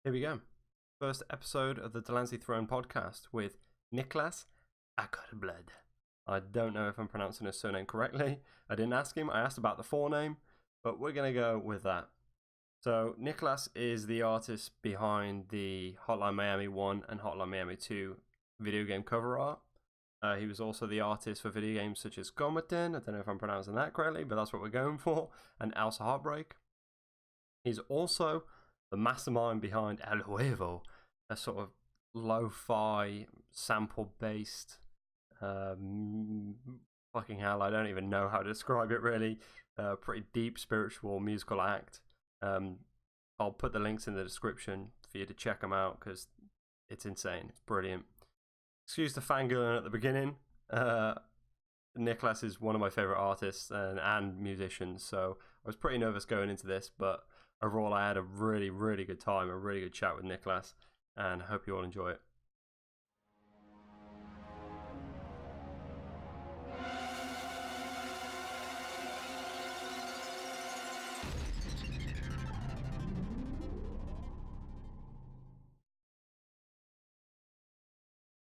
Here we go. First episode of the Delancey Throne podcast with Niklas Åkerblad. I don't know if I'm pronouncing his surname correctly. I didn't ask him. I asked about the forename, but we're going to go with that. So Niklas is the artist behind the Hotline Miami 1 and Hotline Miami 2 video game cover art. He was also the artist for video games such as Kometen, I don't know if I'm pronouncing that correctly, but that's what we're going for, and Else Heart.Break. He's also the mastermind behind El Huervo, a sort of lo-fi sample-based, fucking hell, I don't even know how to describe it really, pretty deep spiritual musical act. I'll put the links in the description for you to check them out because it's insane, it's brilliant. Excuse the fangirling at the beginning. Niklas is one of my favorite artists and musicians, so I was pretty nervous going into this, but overall I had a really, really good time, a really good chat with Niklas, and I hope you all enjoy it.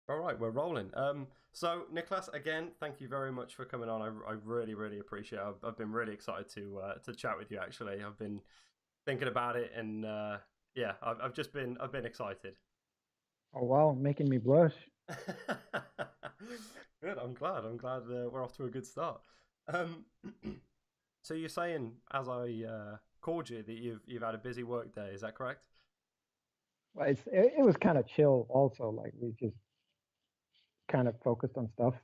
All right, we're rolling. So Niklas, again, thank you very much for coming on. I really, really appreciate it. I've been really excited to chat with you. Actually, I've been thinking about it, and yeah, I've been excited. Oh wow, making me blush. Good. I'm glad. We're off to a good start. Um, so you're saying, as I called you, that you've had a busy work day. Is that correct? Well, it was kind of chill also. Like we just kind of focused on stuff,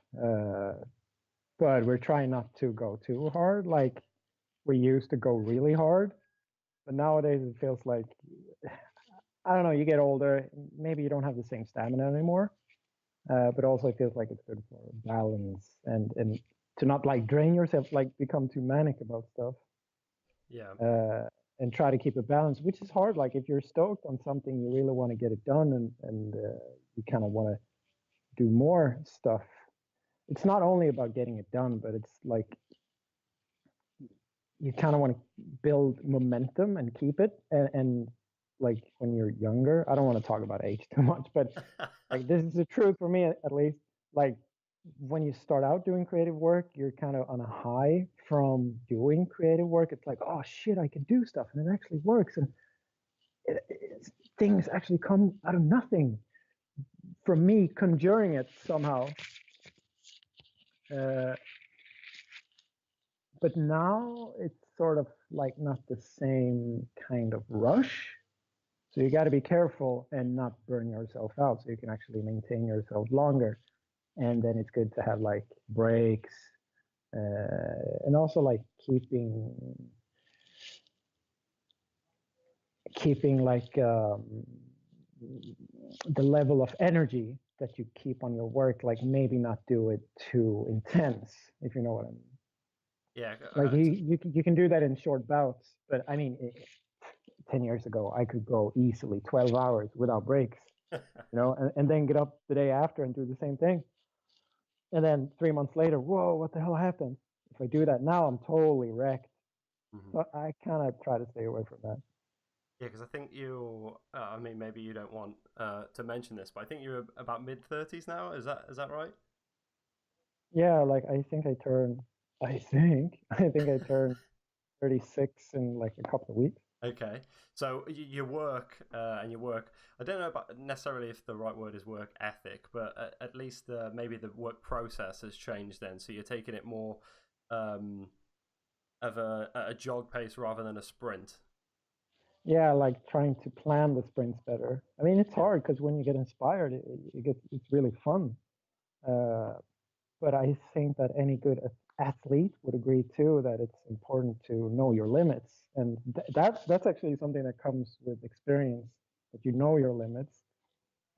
but we're trying not to go too hard. Like we used to go really hard, but nowadays it feels like I don't know. You get older, maybe you don't have the same stamina anymore. But also it feels like it's good for balance and to not like drain yourself, like become too manic about stuff. Yeah. And try to keep a balance, which is hard. Like if you're stoked on something, you really want to get it done, and you kind of want to do more stuff. It's not only about getting it done, but it's like you kind of want to build momentum and keep it. And like when you're younger, I don't want to talk about age too much, but like this is the truth for me at least. Like when you start out doing creative work, you're kind of on a high from doing creative work. It's like, oh shit, I can do stuff and it actually works. And things actually come out of nothing from me conjuring it somehow. Uh, but now it's sort of like not the same kind of rush. So you got to be careful and not burn yourself out so you can actually maintain yourself longer. And then it's good to have like breaks and also like keeping like the level of energy that you keep on your work, like maybe not do it too intense, if you know what I mean. Yeah. Like you can do that in short bouts, but I mean, 10 years ago, I could go easily 12 hours without breaks, and then get up the day after and do the same thing. And then 3 months later, whoa, what the hell happened? If I do that now, I'm totally wrecked. Mhm. So I kind of try to stay away from that. Yeah, because I think I mean, maybe you don't want to mention this, but I think you're about mid-30s now. Is that right? Yeah, like I think I turned 36 in like a couple of weeks. Okay. So your work and your work. I don't know about necessarily if the right word is work ethic, but at least maybe the work process has changed. Then, so you're taking it more um, of a jog pace rather than a sprint. Yeah, like trying to plan the sprints better. I mean, it's Yeah. hard because when you get inspired, it's really fun. Uh, but I think that any good athlete would agree too that it's important to know your limits, and that's actually something that comes with experience, that you know your limits.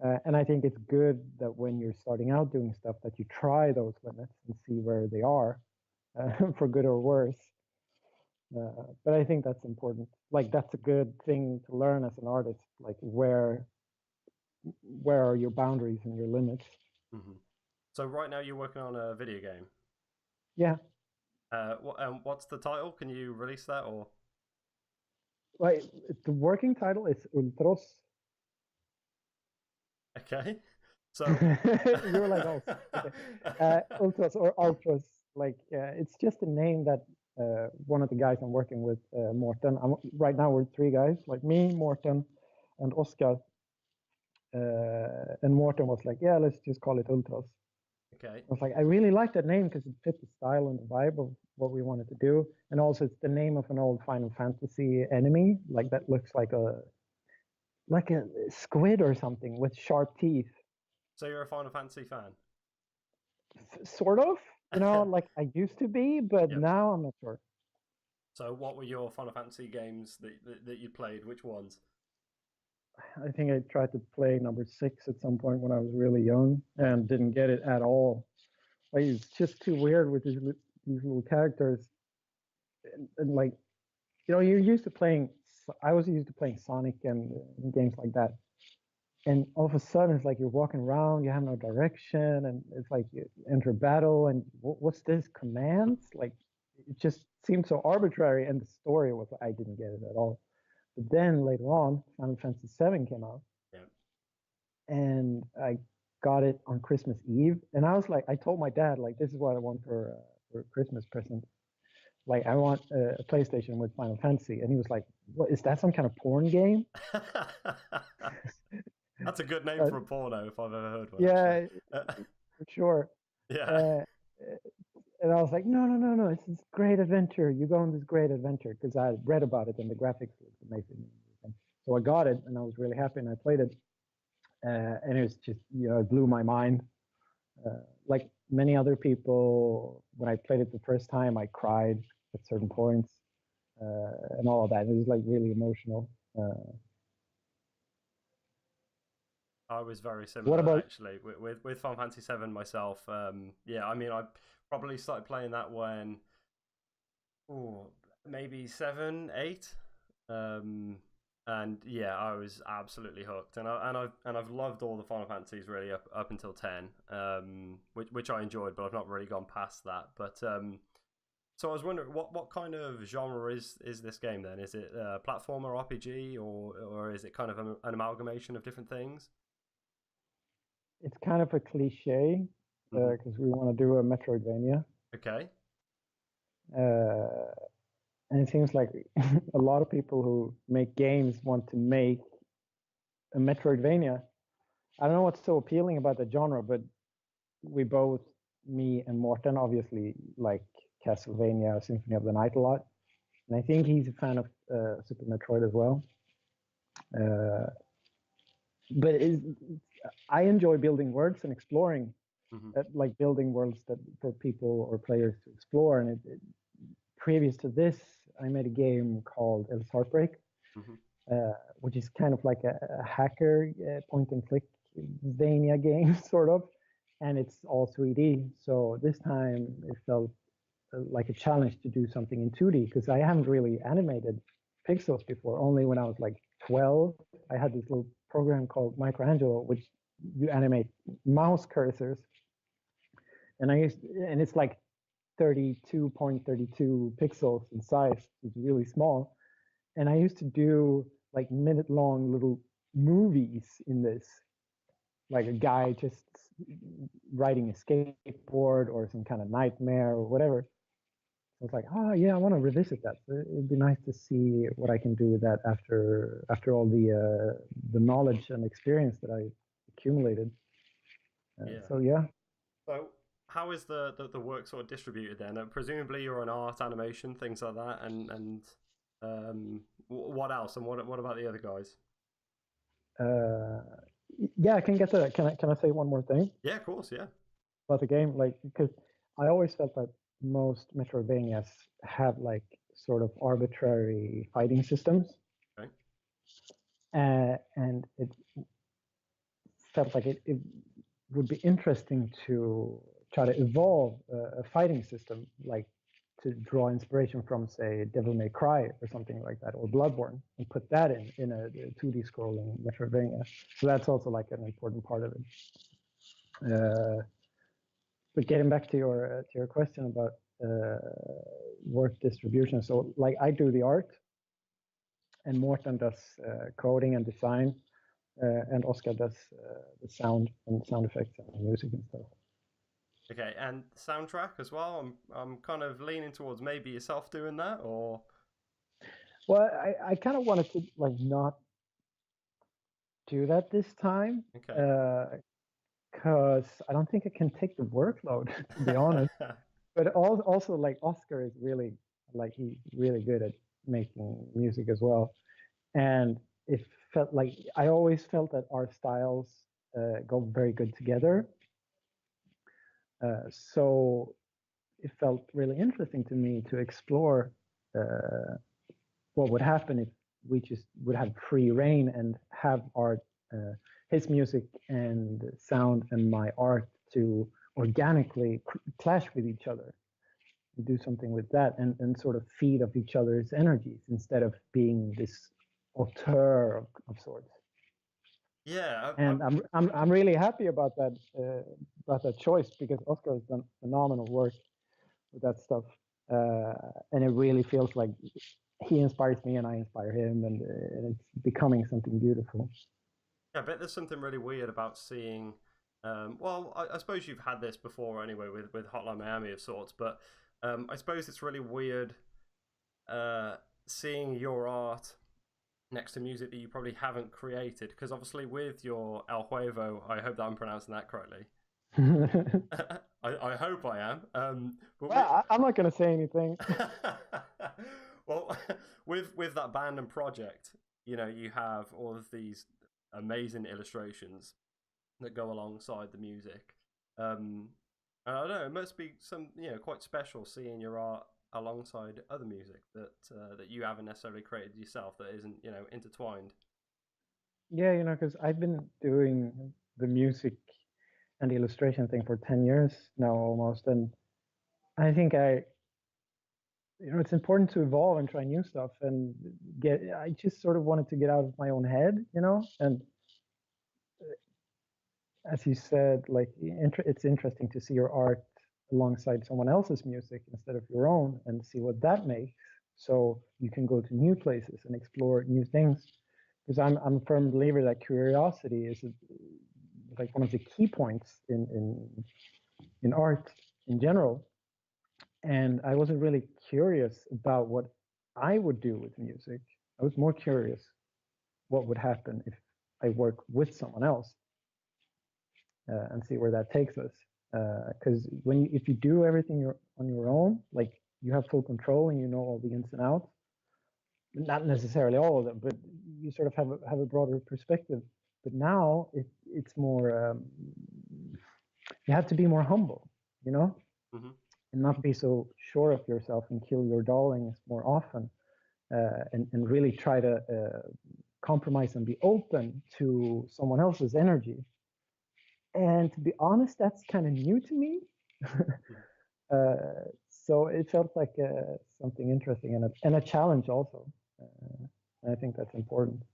And I think it's good that when you're starting out doing stuff, that you try those limits and see where they are, for good or worse. But I think that's important. Like that's a good thing to learn as an artist. Like where are your boundaries and your limits? Hmm. So right now you're working on a video game. Yeah. What's the title? Can you release that or? Like the working title is Ultros. Okay. So you were like, oh, okay. Ultras or Ultras, like it's just a name that one of the guys I'm working with, Morten. Right now we're three guys, like me, Morten, and Oscar. And Morten was like, yeah, let's just call it Ultras. okay. I was like, I really like that name because it fit the style and the vibe of what we wanted to do, and also it's the name of an old Final Fantasy enemy, like that looks like a squid or something with sharp teeth. So you're a Final Fantasy fan? Sort of, like I used to be, but Yep. now I'm not sure. So what were your Final Fantasy games that you played? Which ones? I think I tried to play number 6 at some point when I was really young and didn't get it at all. Like it's just too weird with these little characters, and like you're used to playing. I was used to playing Sonic and games like that, and all of a sudden it's like you're walking around, you have no direction, and it's like you enter battle, and what's this commands? Like it just seemed so arbitrary, and the story was I didn't get it at all. But then later on, Final Fantasy VII came out, Yeah. and I got it on Christmas Eve, and I was like, I told my dad like, this is what I want for a Christmas present. Like I want a PlayStation with Final Fantasy, and he was like, "What is that? Some kind of porn game?" That's a good name for a porno if I've ever heard one. Yeah, for sure. Yeah. And I was like, no, no, no, no, it's this great adventure. You go on this great adventure because I read about it and the graphics looked amazing. So I got it and I was really happy and I played it. And it was just, it blew my mind. Like many other people, when I played it the first time, I cried at certain points and all of that. It was like really emotional. I was very What similar about actually with Final Fantasy VII myself. Yeah, I mean, I probably started playing that when, maybe 7, 8, and yeah, I was absolutely hooked, and I've loved all the Final Fantasies really up until 10, which I enjoyed, but I've not really gone past that. But so I was wondering, what kind of genre is this game then? Is it a platformer RPG or is it kind of an amalgamation of different things? It's kind of a cliche because we want to do a Metroidvania. Okay. And it seems like a lot of people who make games want to make a Metroidvania. I don't know what's so appealing about the genre, but we both, me and Morten, obviously like Castlevania Symphony of the Night a lot. And I think he's a fan of Super Metroid as well. But I enjoy building worlds and exploring, like building worlds that for people or players to explore. And previous to this, I made a game called Else Heart.Break, which is kind of like a hacker point and click Vania game, sort of. And it's all 3D. So this time it felt like a challenge to do something in 2D because I haven't really animated pixels before. Only when I was like 12, I had this little program called Microangelo, which you animate mouse cursors. And and it's like 32.32 pixels in size. It's really small. And I used to do like minute-long little movies in this, like a guy just riding a skateboard or some kind of nightmare or whatever. I was like, oh yeah, I want to revisit that. It'd be nice to see what I can do with that after all the knowledge and experience that I accumulated. So yeah. So how is the work sort of distributed then? Presumably you're on art, animation, things like that, and what else? And what about the other guys? Yeah, I can get to that. Can I say one more thing? Yeah, of course. Yeah. About the game, like because I always felt that most Metroidvanias have like sort of arbitrary fighting systems. Okay. And it felt like it would be interesting to try to evolve a fighting system, like to draw inspiration from, say, Devil May Cry or something like that, or Bloodborne, and put that in a 2D scrolling Metroidvania. So that's also like an important part of it. But getting back to your question about work distribution, so like I do the art, and Morten does coding and design, and Oscar does the sound and sound effects and music and stuff. Okay, and soundtrack as well. I'm kind of leaning towards maybe yourself doing that, or Well, I kind of wanted to like not do that this time, okay. because I don't think I can take the workload, to be honest. But also like Oscar is really like he's really good at making music as well, and it felt like I always felt that our styles go very good together. So it felt really interesting to me to explore what would happen if we just would have free reign and have art, his music and sound and my art to organically clash with each other and do something with that and sort of feed off each other's energies instead of being this auteur of sorts. Yeah, And I'm really happy about that choice because Oscar has done phenomenal work with that stuff, and it really feels like he inspires me and I inspire him, and it's becoming something beautiful. I bet there's something really weird about seeing. Well, I suppose you've had this before anyway with Hotline Miami of sorts, but I suppose it's really weird seeing your art next to music that you probably haven't created. Because obviously, with your El Huervo, I hope that I'm pronouncing that correctly. I hope I am. But Well, I'm not going to say anything. well, with that band and project, you have all of these amazing illustrations that go alongside the music. And I don't know, it must be some quite special seeing your art alongside other music that you haven't necessarily created yourself that isn't intertwined. Yeah, because I've been doing the music and the illustration thing for 10 years now almost, and I think it's important to evolve and try new stuff and I just sort of wanted to get out of my own head, and as you said, like it's interesting to see your art alongside someone else's music instead of your own and see what that makes. So you can go to new places and explore new things. Because I'm a firm believer that curiosity is like one of the key points in art in general. And I wasn't really curious about what I would do with music. I was more curious what would happen if I work with someone else. And see where that takes us. Because if you do everything on your own, like you have full control and you know all the ins and outs, not necessarily all of them, but you sort of have a broader perspective. But now it's more you have to be more humble, Mm-hmm. and not be so sure of yourself and kill your darlings more often, and really try to compromise and be open to someone else's energy. And to be honest, that's kind of new to me. So it felt like something interesting and a challenge also. I think that's important.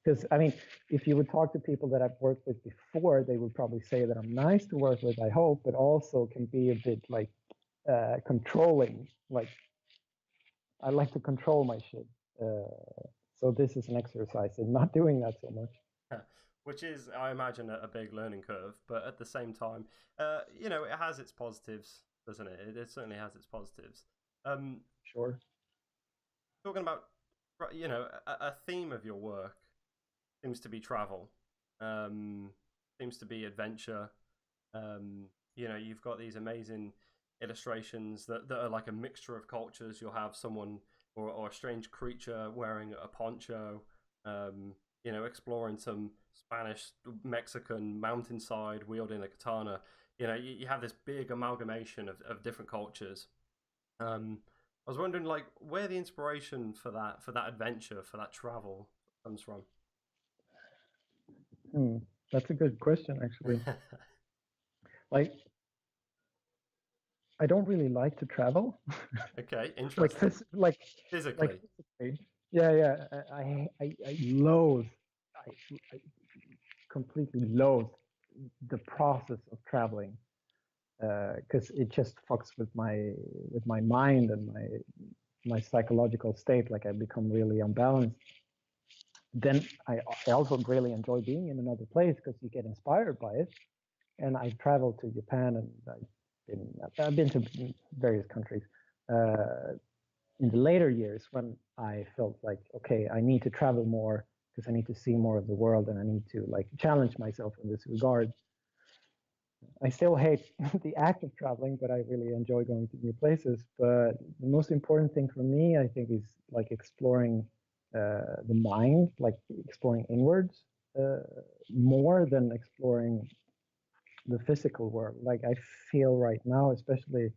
Because, I mean, if you would talk to people that I've worked with before, they would probably say that I'm nice to work with, I hope, but also can be a bit like controlling. Like, I like to control my shit. So this is an exercise in not doing that so much. Which is, I imagine, a big learning curve, but at the same time, it has its positives, doesn't it? It certainly has its positives. Sure. Talking about, a theme of your work seems to be travel, seems to be adventure. You've got these amazing illustrations that are like a mixture of cultures. You'll have someone or a strange creature wearing a poncho, exploring some Spanish, Mexican mountainside, wielding a katana. You have this big amalgamation of different cultures. I was wondering, like, where the inspiration for that adventure, for that travel, comes from. That's a good question, actually. Like, I don't really like to travel. Okay, like interesting. phys- like like Physically. physically. Yeah. I loathe. I completely loathe the process of traveling because it just fucks with my mind and my psychological state. Like I become really unbalanced. then I also really enjoy being in another place because you get inspired by it. And I've traveled to Japan, and I've been to various countries in the later years when I felt like, okay, I need to travel more because I need to see more of the world, and I need to like challenge myself in this regard. I still hate the act of traveling, but I really enjoy going to new places. But the most important thing for me, I think, is like exploring the mind, like exploring inwards more than exploring the physical world. Like I feel right now, especially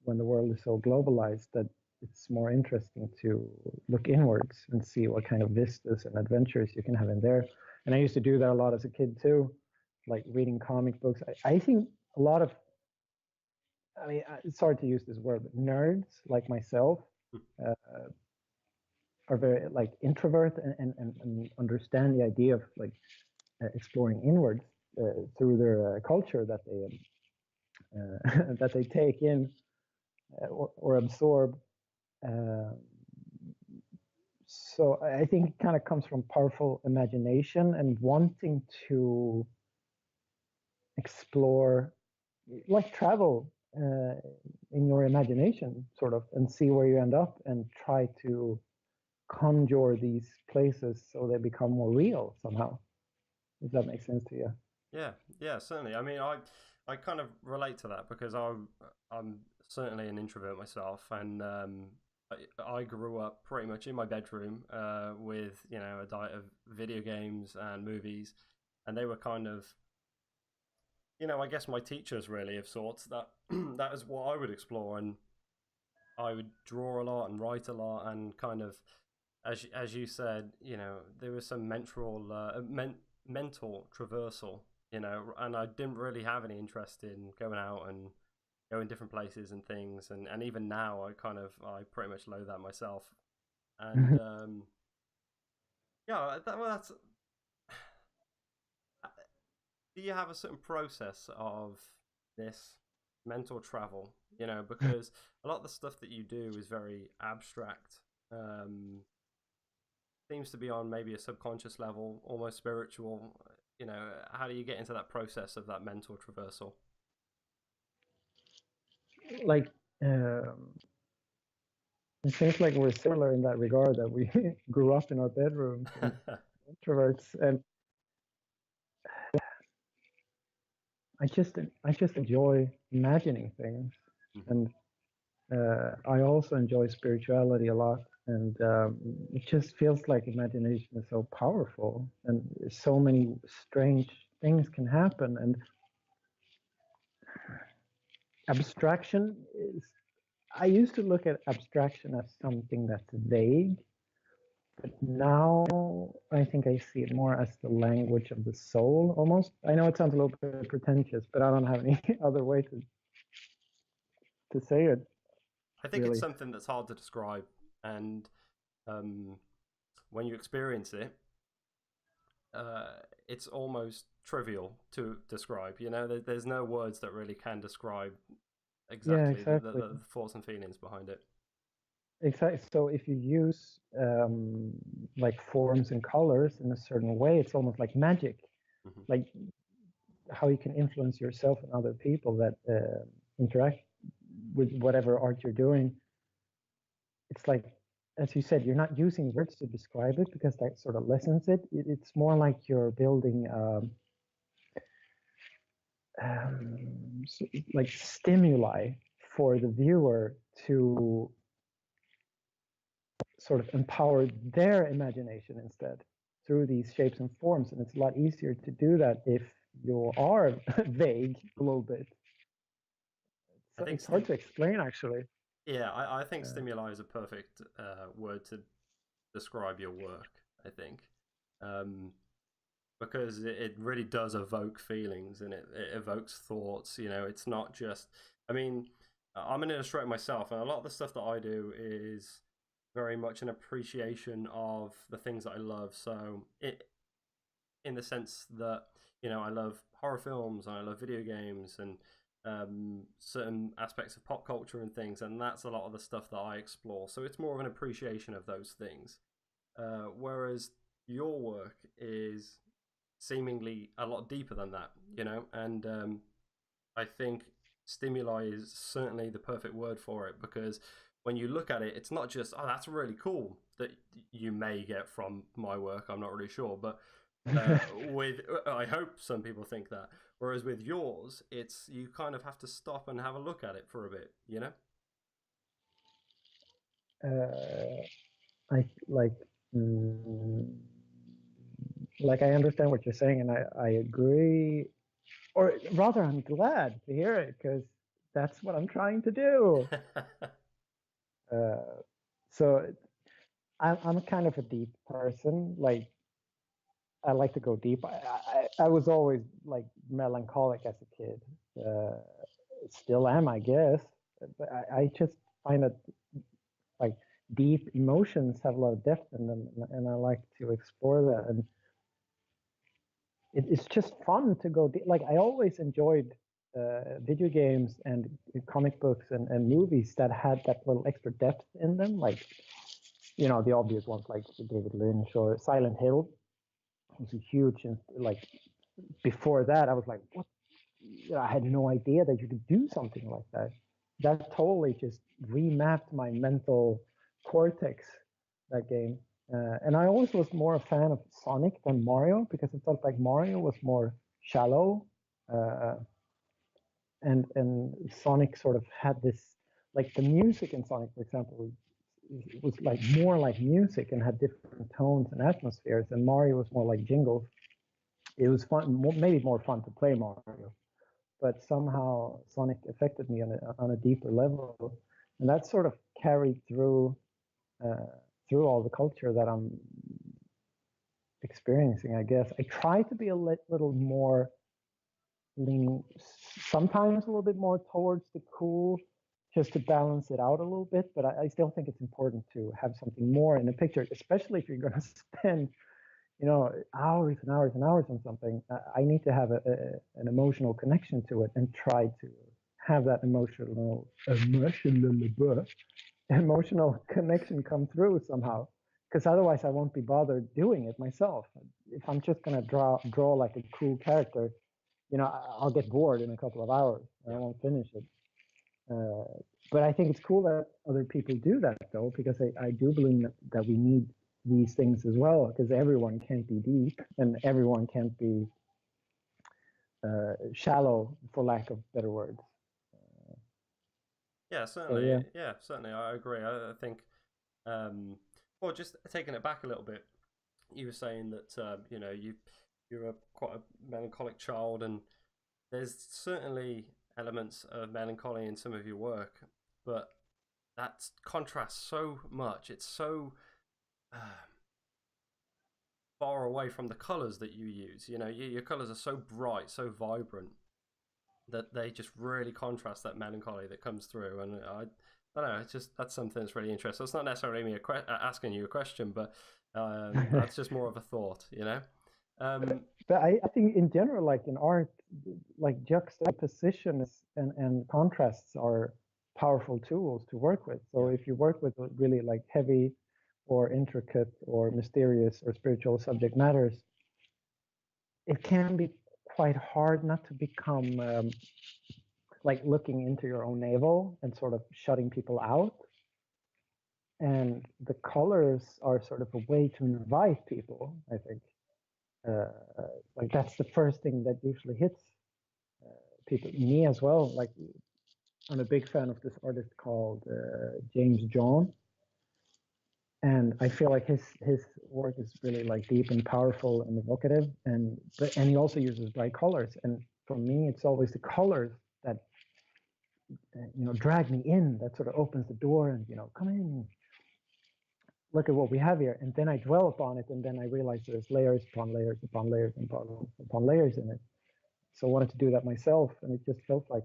when the world is so globalized, that it's more interesting to look inwards and see what kind of vistas and adventures you can have in there. And I used to do that a lot as a kid too, like reading comic books. I think a lot of, I mean, it's hard to use this word, but nerds like myself uh, are very like introvert and understand the idea of like exploring inwards through their culture that they that they take in or absorb. Uh, so I think it kind of comes from powerful imagination and wanting to explore, like travel in your imagination, sort of, and see where you end up and try to conjure these places so they become more real somehow. If that makes sense to you. Yeah, yeah, certainly. I mean, I kind of relate to that because I'm certainly an introvert myself, and I grew up pretty much in my bedroom with a diet of video games and movies, and they were kind of I guess my teachers really of sorts that that is what I would explore, and I would draw a lot and write a lot, and kind of as you said, there was some mental traversal, and I didn't really have any interest in going out and going different places and things, and even now I pretty much loathe that myself, and yeah, that's. Do you have a certain process of this mental travel? Because a lot of the stuff that you do is very abstract. Um, Seems to be on maybe a subconscious level, almost spiritual. How do you get into that process of that mental traversal? Like, um, it seems like we're similar in that regard, that we grew up in our bedrooms and introverts, and I just enjoy imagining things, Mhm. and I also enjoy spirituality a lot, and it just feels like imagination is so powerful, and so many strange things can happen, and abstraction is. I used to look at abstraction as something that's vague, but now I think I see it more as the language of the soul, almost. I know it sounds a little bit pretentious, but I don't have any other way to say it, I think it's really. something that's hard to describe, and um, when you experience it, uh, it's almost trivial to describe. There's no words that really can describe Yeah, exactly exactly. the thoughts and feelings behind it. Exactly. So if you use like forms and colors in a certain way, it's almost like magic, Hmm. like how you can influence yourself and other people that interact with whatever art you're doing. It's like, as you said, you're not using words to describe it because that sort of lessens it. It's more like you're building um, like stimuli for the viewer to sort of empower their imagination instead through these shapes and forms. And it's a lot easier to do that if you are vague a little bit. I So think it's hard to explain, actually. yeah, I think Uh, stimuli is a perfect word to describe your work. I think um, because it really does evoke feelings, and it evokes thoughts. It's not just. I mean, I'm an illustrator myself, and a lot of the stuff that I do is very much an appreciation of the things that I love. So in the sense that I love horror films and I love video games and certain aspects of pop culture and things, and that's a lot of the stuff that I explore. So it's more of an appreciation of those things. Whereas your work is seemingly a lot deeper than that, and I think stimuli is certainly the perfect word for it, because when you look at it, it's not just, oh, that's really cool, that you may get from my work. I'm not really sure, but with I hope some people think that. Whereas with yours, it's you kind of have to stop and have a look at it for a bit. I like I understand what you're saying, and I agree, or rather, I'm glad to hear it because that's what I'm trying to do. So I'm kind of a deep person. Like I like to go deep. I was always like melancholic as a kid. Still am, I guess. But I just find that like deep emotions have a lot of depth in them, and I like to explore that. And it's just fun to go deep. Like I always enjoyed video games and comic books and movies that had that little extra depth in them. Like the obvious ones like David Lynch or Silent Hill. It was a huge, like before that I was like, what? I had no idea that you could do something like that. That totally just remapped my mental cortex, that game. And I always was more a fan of Sonic than Mario because I felt like Mario was more shallow. And Sonic sort of had this, like the music in Sonic, for example, was like more like music and had different tones and atmospheres. And Mario was more like jingles. It was fun, maybe more fun to play Mario, but somehow Sonic affected me on a deeper level, and that sort of carried through all the culture that I'm experiencing. I guess I try to be a little more leaning, sometimes a little bit more towards the cool, just to balance it out a little bit. But I still think it's important to have something more in the picture, especially if you're going to spend hours and hours and hours on something. I need to have an emotional connection to it and try to have that emotional connection come through somehow. Because otherwise, I won't be bothered doing it myself. If I'm just gonna draw like a cool character, I'll get bored in a couple of hours and I won't finish it. But I think it's cool that other people do that, though, because I do believe that we need these things as well, because everyone can't be deep and everyone can't be shallow, for lack of better words. Yeah, certainly. So, yeah, certainly. I agree. I think, well, just taking it back a little bit, you were saying that you're quite a melancholic child, and there's certainly elements of melancholy in some of your work, but that contrasts so much. It's so far away from the colors that you use. Your colors are so bright, so vibrant, that they just really contrast that melancholy that comes through. And I don't know, it's just, that's something that's really interesting. It's not necessarily me asking you a question, but that's just more of a thought. But I think in general, like in art, like juxtaposition and contrasts are powerful tools to work with. So if you work with really like heavy or intricate or mysterious or spiritual subject matters, it can be quite hard not to become like looking into your own navel and sort of shutting people out. And the colors are sort of a way to invite people, I think. Like that's the first thing that usually hits people, me as well. Like I'm a big fan of this artist called James John, and I feel like his work is really like deep and powerful and evocative, and he also uses bright colors. And for me, it's always the colors that drag me in, that sort of opens the door and come in, look at what we have here. And then I dwell upon it, and then I realize there's layers upon layers upon layers upon layers in it. So I wanted to do that myself, and it just felt like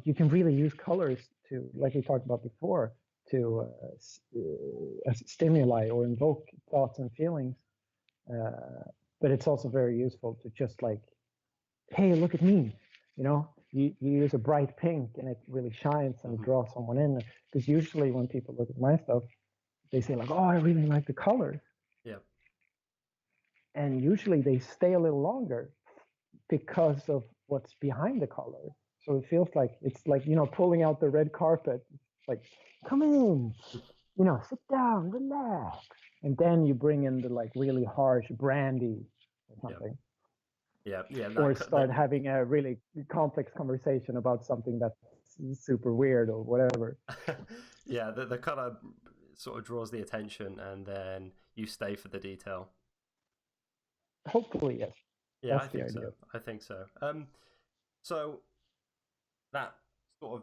you can really use colors to, like we talked about before, to as stimuli or invoke thoughts and feelings. But it's also very useful to just like, hey, look at me. You use a bright pink and it really shines and draws someone in. Because usually when people look at my stuff, they say like, oh, I really like the colors. Yeah. And usually they stay a little longer because of what's behind the color. So it feels like it's like, pulling out the red carpet. It's like, come in, sit down, relax. And then you bring in the like really harsh brandy or something. Yeah. Or start having a really complex conversation about something that's super weird or whatever. Yeah, the color sort of draws the attention, and then you stay for the detail. Hopefully, yes. Yeah, That's the idea. I think so. So that sort of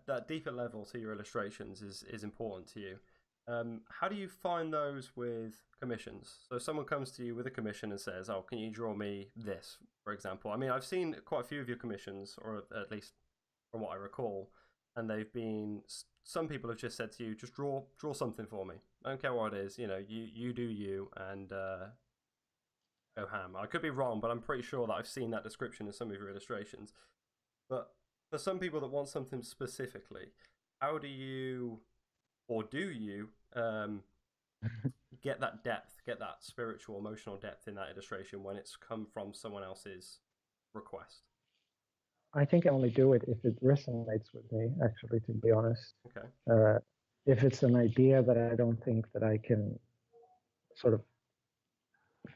that deeper level to your illustrations is important to you. How do you find those with commissions? So someone comes to you with a commission and says, "Oh, can you draw me this?" For example. I mean, I've seen quite a few of your commissions, or at least from what I recall, and they've been. Some people have just said to you, "Just draw something for me. I don't care what it is. You do you, and go ham." I could be wrong, but I'm pretty sure that I've seen that description in some of your illustrations. But for some people that want something specifically, how do you, or do you, get that depth, get that spiritual, emotional depth in that illustration when it's come from someone else's request? I think I only do it if it resonates with me, actually, to be honest. Okay. If it's an idea that I don't think that I can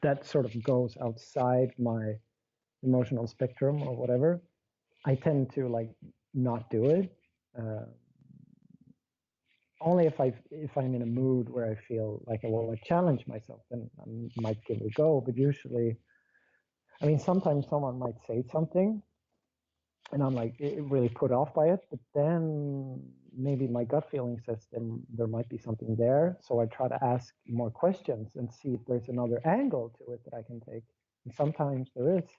that sort of goes outside my emotional spectrum or whatever, I tend to like not do it. Only if I'm in a mood where I feel like I want to challenge myself, then I might give it a go. But usually, I mean, sometimes someone might say something, and I'm like really put off by it. But then maybe my gut feeling says there might be something there. So I try to ask more questions and see if there's another angle to it that I can take. And sometimes there is.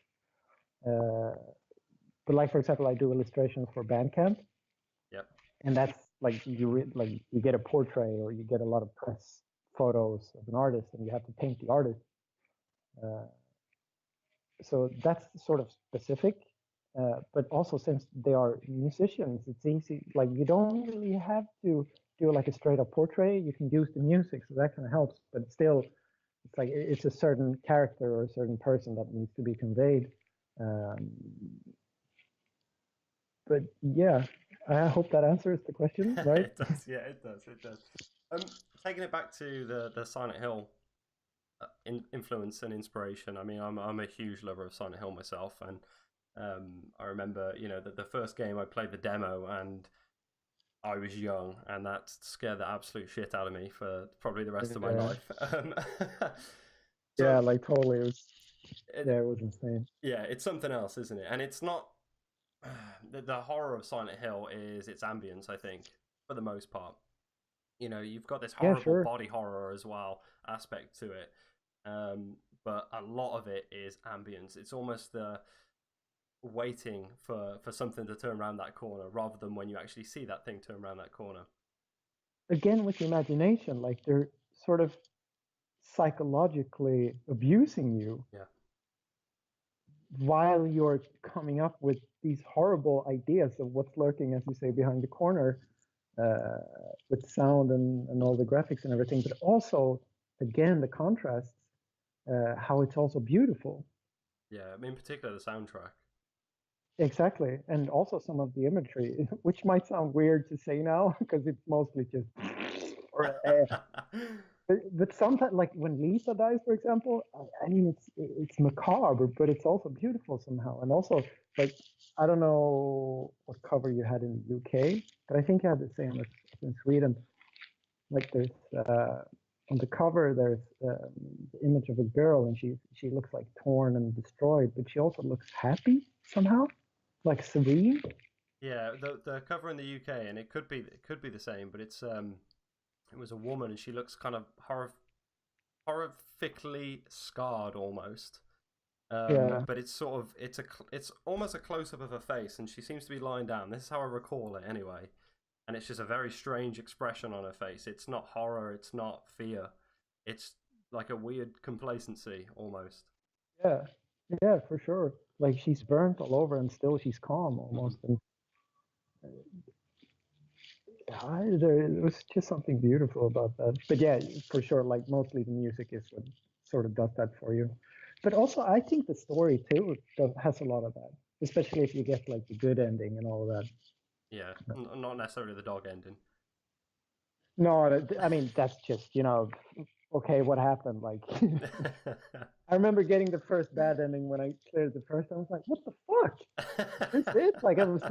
But like, for example, I do illustrations for Bandcamp. Yep. And that's like you get a portrait or you get a lot of press photos of an artist and you have to paint the artist. So that's sort of specific. But also since they are musicians, it's easy. Like you don't really have to do like a straight up portrait. You can use the music, so that kind of helps. But still, it's like it's a certain character or a certain person that needs to be conveyed. But yeah, I hope that answers the question, right? It does. Yeah, it does. It does. Taking it back to the Silent Hill influence and inspiration. I mean, I'm a huge lover of Silent Hill myself, and I remember, that the first game I played the demo, and I was young, and that scared the absolute shit out of me for probably the rest of my life. Yeah, like totally. It was insane. Yeah, it's something else, isn't it? And it's not. The horror of Silent Hill is its ambience, I think, for the most part. You've got this horrible body horror as well aspect to it, but a lot of it is ambience. It's almost the waiting for something to turn around that corner rather than when you actually see that thing turn around that corner. Again, with the imagination, like they're sort of psychologically abusing you. Yeah. While you're coming up with these horrible ideas of what's lurking, as you say, behind the corner, with sound and all the graphics and everything, but also, again, the contrasts, how it's also beautiful. Yeah, in particular, the soundtrack. Exactly. And also some of the imagery, which might sound weird to say now, because it's mostly just... But sometimes, like when Lisa dies, for example, I mean, it's macabre, but it's also beautiful somehow. And also, like, I don't know what cover you had in the UK, but I think you had the same as in Sweden. Like, there's on the cover, there's the image of a girl, and she looks like torn and destroyed, but she also looks happy somehow, like serene. Yeah, the cover in the UK, and it could be the same, but it's it was a woman, and she looks kind of horrifically scarred almost. But it's sort of it's almost a close up of her face, and she seems to be lying down. This is how I recall it anyway, and it's just a very strange expression on her face. It's not horror, it's not fear, it's like a weird complacency almost. Yeah, for sure. Like she's burnt all over, and still she's calm almost. And there was just something beautiful about that. But yeah, for sure, like mostly the music is what sort of does that for you. But also, I think the story too has a lot of that, especially if you get like the good ending and all of that. Yeah, not necessarily the dog ending. No, I mean that's just okay, what happened? Like, I remember getting the first bad ending when I cleared the first. I was like, what the fuck? Is this it? Like I was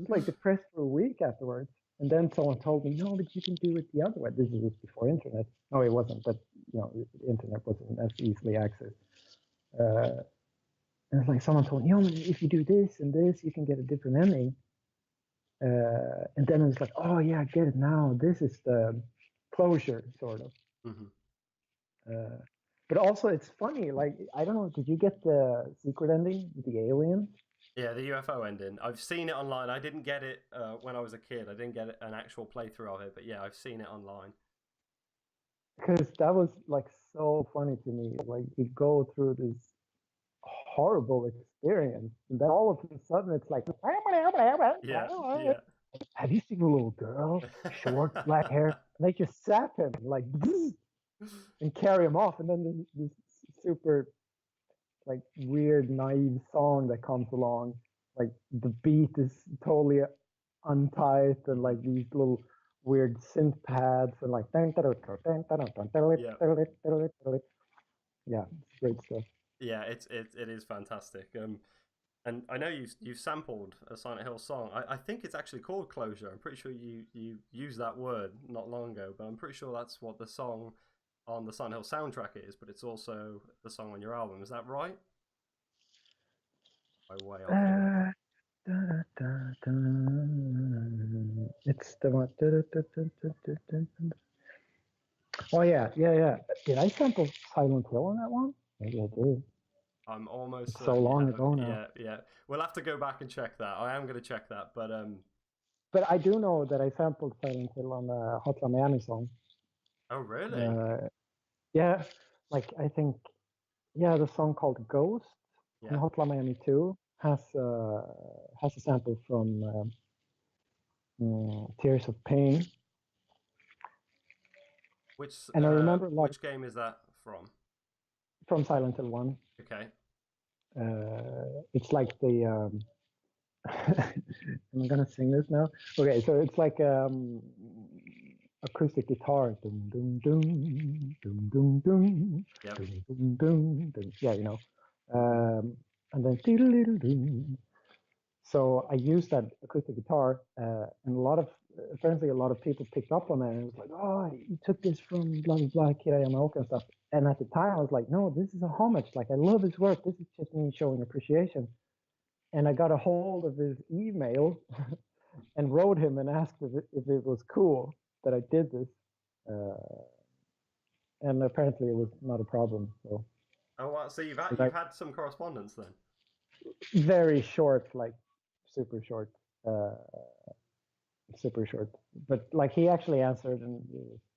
like depressed for a week afterwards. And then someone told me, no, but you can do it the other way. This was before internet. No, it wasn't, but the internet wasn't as easily accessed. And it's like someone told me, if you do this and this, you can get a different ending. And then it was like, oh yeah, I get it now. This is the closure, sort of. Mm-hmm. But also, it's funny. Like, I don't know, did you get the secret ending with the alien? Yeah, the UFO ending. I've seen it online. I didn't get it when I was a kid. I didn't get an actual playthrough of it, but yeah, I've seen it online. Because that was like so funny to me. Like, you go through this horrible experience, and then all of a sudden it's like, Yeah. have you seen a little girl, short black hair? And they just zap him like and carry him off, and then this super like weird naive song that comes along, like the beat is totally untied, and like these little weird synth pads and like yeah, it's great stuff. Yeah, it is fantastic. And I know you sampled a Silent Hill song. I think it's actually called Closure. I'm pretty sure you used that word not long ago, but I'm pretty sure that's what the song on the Silent Hill soundtrack is. But it's also the song on your album. Is that right? By way off here. It's the one. Oh yeah. Did I sample Silent Hill on that one? Maybe I did. I'm almost it's so long ago now. Yeah. We'll have to go back and check that. I am going to check that, but But I do know that I sampled Silent Hill on the Hotline Miami song. Oh really? Yeah, like I think, the song called Ghost on Hotline Miami 2 has a sample from Tears of Pain. And I remember which game is that from? From Silent Hill 1. Okay. It's like the am I gonna sing this now? Okay, so it's like acoustic guitar, dum dum dum dum dum dum, yep. dum dum dum. Yeah, and then so I used that acoustic guitar, and apparently a lot of people picked up on that, and it was like, oh, you took this from blah blah blah, Kira Yamaoka and stuff. And at the time, I was like, no, this is a homage. Like, I love his work. This is just me showing appreciation. And I got a hold of his email and wrote him and asked if it was cool that I did this. And apparently it was not a problem. So. Oh, wow. So you've had some correspondence then? Very short, like super short. Super short. But like he actually answered, and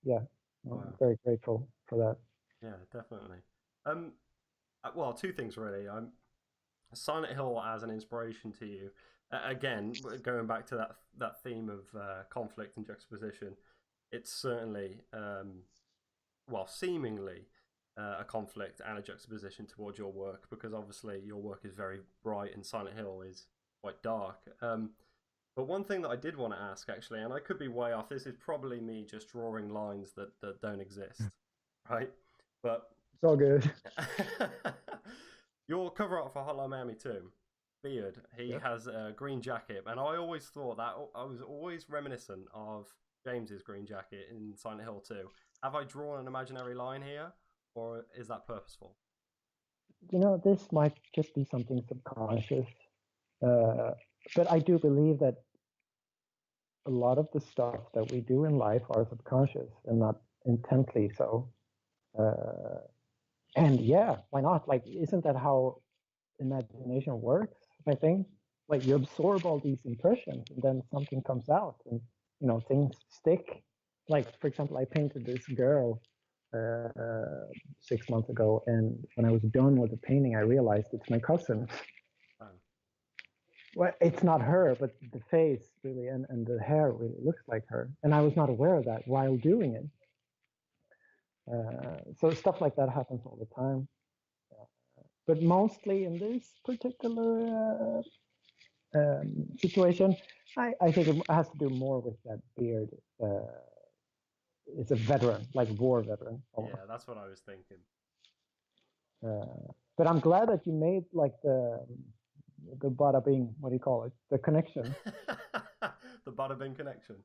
yeah, wow. I'm very grateful for that. Yeah, definitely. Well, two things really. Silent Hill as an inspiration to you. Again, going back to that theme of conflict and juxtaposition, it's certainly, seemingly a conflict and a juxtaposition towards your work, because obviously your work is very bright and Silent Hill is quite dark. But one thing that I did want to ask, actually, and I could be way off, this is probably me just drawing lines that don't exist, right? But it's all good. Your cover art for Hotline Miami 2, Beard, he has a green jacket, and I always thought that, I was always reminiscent of James's green jacket in Silent Hill 2. Have I drawn an imaginary line here, or is that purposeful? This might just be something subconscious, but I do believe that a lot of the stuff that we do in life are subconscious and not intently so. And yeah, why not? Like, isn't that how imagination works? I think, like, you absorb all these impressions and then something comes out, and things stick. Like, for example, I painted this girl 6 months ago, and when I was done with the painting, I realized it's my cousin. Well, it's not her, but the face really and the hair really looks like her. And I was not aware of that while doing it. So stuff like that happens all the time. But mostly in this particular situation, I think it has to do more with that beard. It's a veteran, like war veteran. Almost. Yeah, that's what I was thinking. But I'm glad that you made like the bada bing. What do you call it? The connection. The bada bing connection.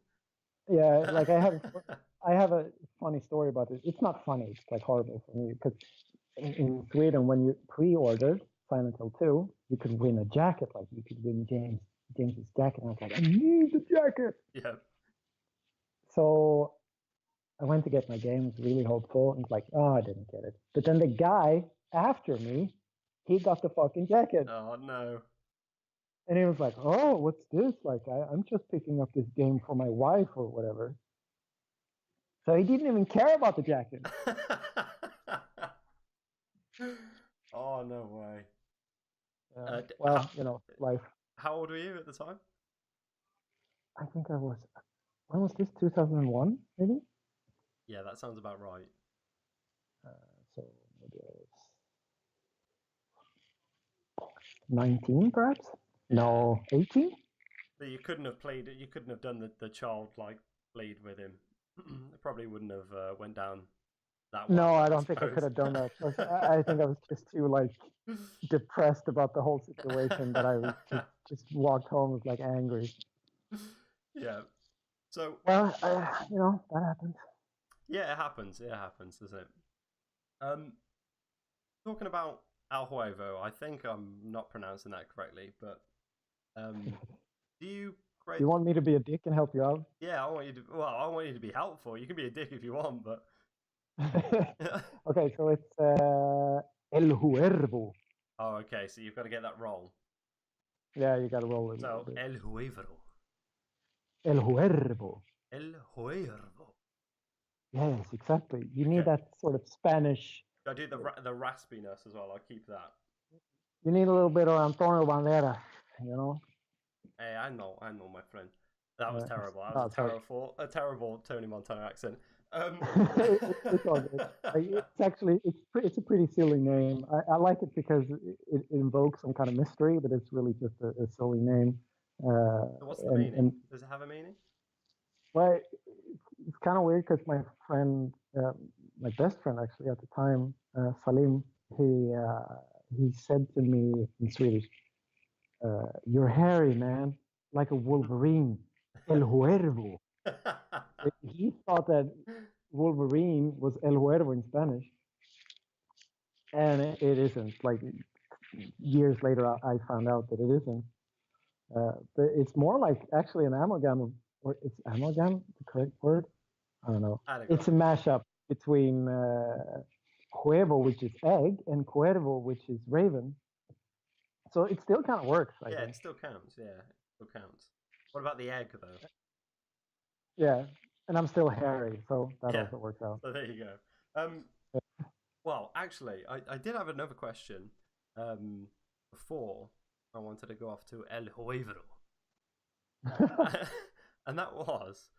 Yeah, like I have a funny story about it. It's not funny. It's like horrible for me because in Sweden, when you pre-ordered Silent Hill 2, you could win a jacket. Like you could win James's jacket. And I was like, I need the jacket. Yeah. So I went to get my game. Was really hopeful. And like, oh, I didn't get it. But then the guy after me, he got the fucking jacket. Oh no. And he was like, oh, what's this? Like, I'm just picking up this game for my wife or whatever. So he didn't even care about the jacket. Oh, no way. Well, you know, life. How old were you at the time? I think I was, when was this? 2001, maybe? Yeah, that sounds about right. So maybe I was 19, perhaps? No, 18? So you couldn't have played it. You couldn't have done the childlike bleed with him. It probably wouldn't have went down that well. No, I don't think I could have done that. I think I was just too like depressed about the whole situation that I just walked home with like angry. Yeah. So. Well, you know, that happens. Yeah, it happens. It happens, doesn't it? Talking about El Huervo, I think I'm not pronouncing that correctly, but do you? You want me to be a dick and help you out? Yeah, I want you to. Well, I want you to be helpful. You can be a dick if you want, but. Okay, so it's El Huervo. Oh, okay. So you've got to get that wrong. Yeah, you got to roll it. So El Huervo. El Huervo. El Huervo. Yes, exactly. You need that sort of Spanish. I do the raspiness as well. I'll keep that. You need a little bit of Antonio Banderas, you know. Hey, I know, my friend. That was terrible. That was a terrible Tony Montana accent. It's all good. It's actually it's a pretty silly name. I like it because it invokes some kind of mystery, but it's really just a silly name. So what's the meaning? Does it have a meaning? Well, it's kind of weird because my friend, my best friend actually at the time, Salim, he said to me in Swedish, "You're hairy, man, like a Wolverine, El Huervo." He thought that Wolverine was El Huervo in Spanish, and it isn't. Like years later, I found out that it isn't. But it's more like actually an amalgam. Or it's amalgam the correct word? I don't know. It's a mashup between huevo, which is egg, and cuervo, which is raven. So it still kind of works. I think. It still counts. Yeah, it still counts. What about the egg, though? Yeah, and I'm still hairy, so that also works out. So there you go. Well, actually, I did have another question before I wanted to go off to El Huervo. And that was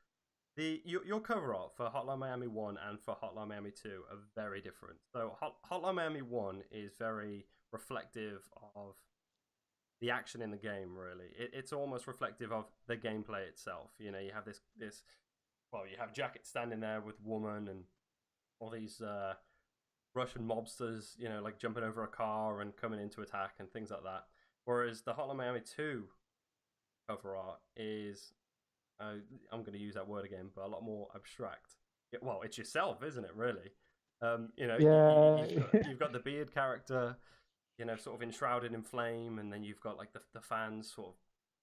your cover art for Hotline Miami 1 and for Hotline Miami 2 are very different. So Hotline Miami 1 is very reflective of the action in the game, really. It's almost reflective of the gameplay itself. You know, you have this well, you have Jacket standing there with Woman and all these Russian mobsters, you know, like jumping over a car and coming in to attack and things like that. Whereas the Hotline Miami 2 cover art is, I'm going to use that word again, but a lot more abstract. Well, it's yourself, isn't it, really? You know, you've got the beard character, you know, sort of enshrouded in flame, and then you've got like the fans sort of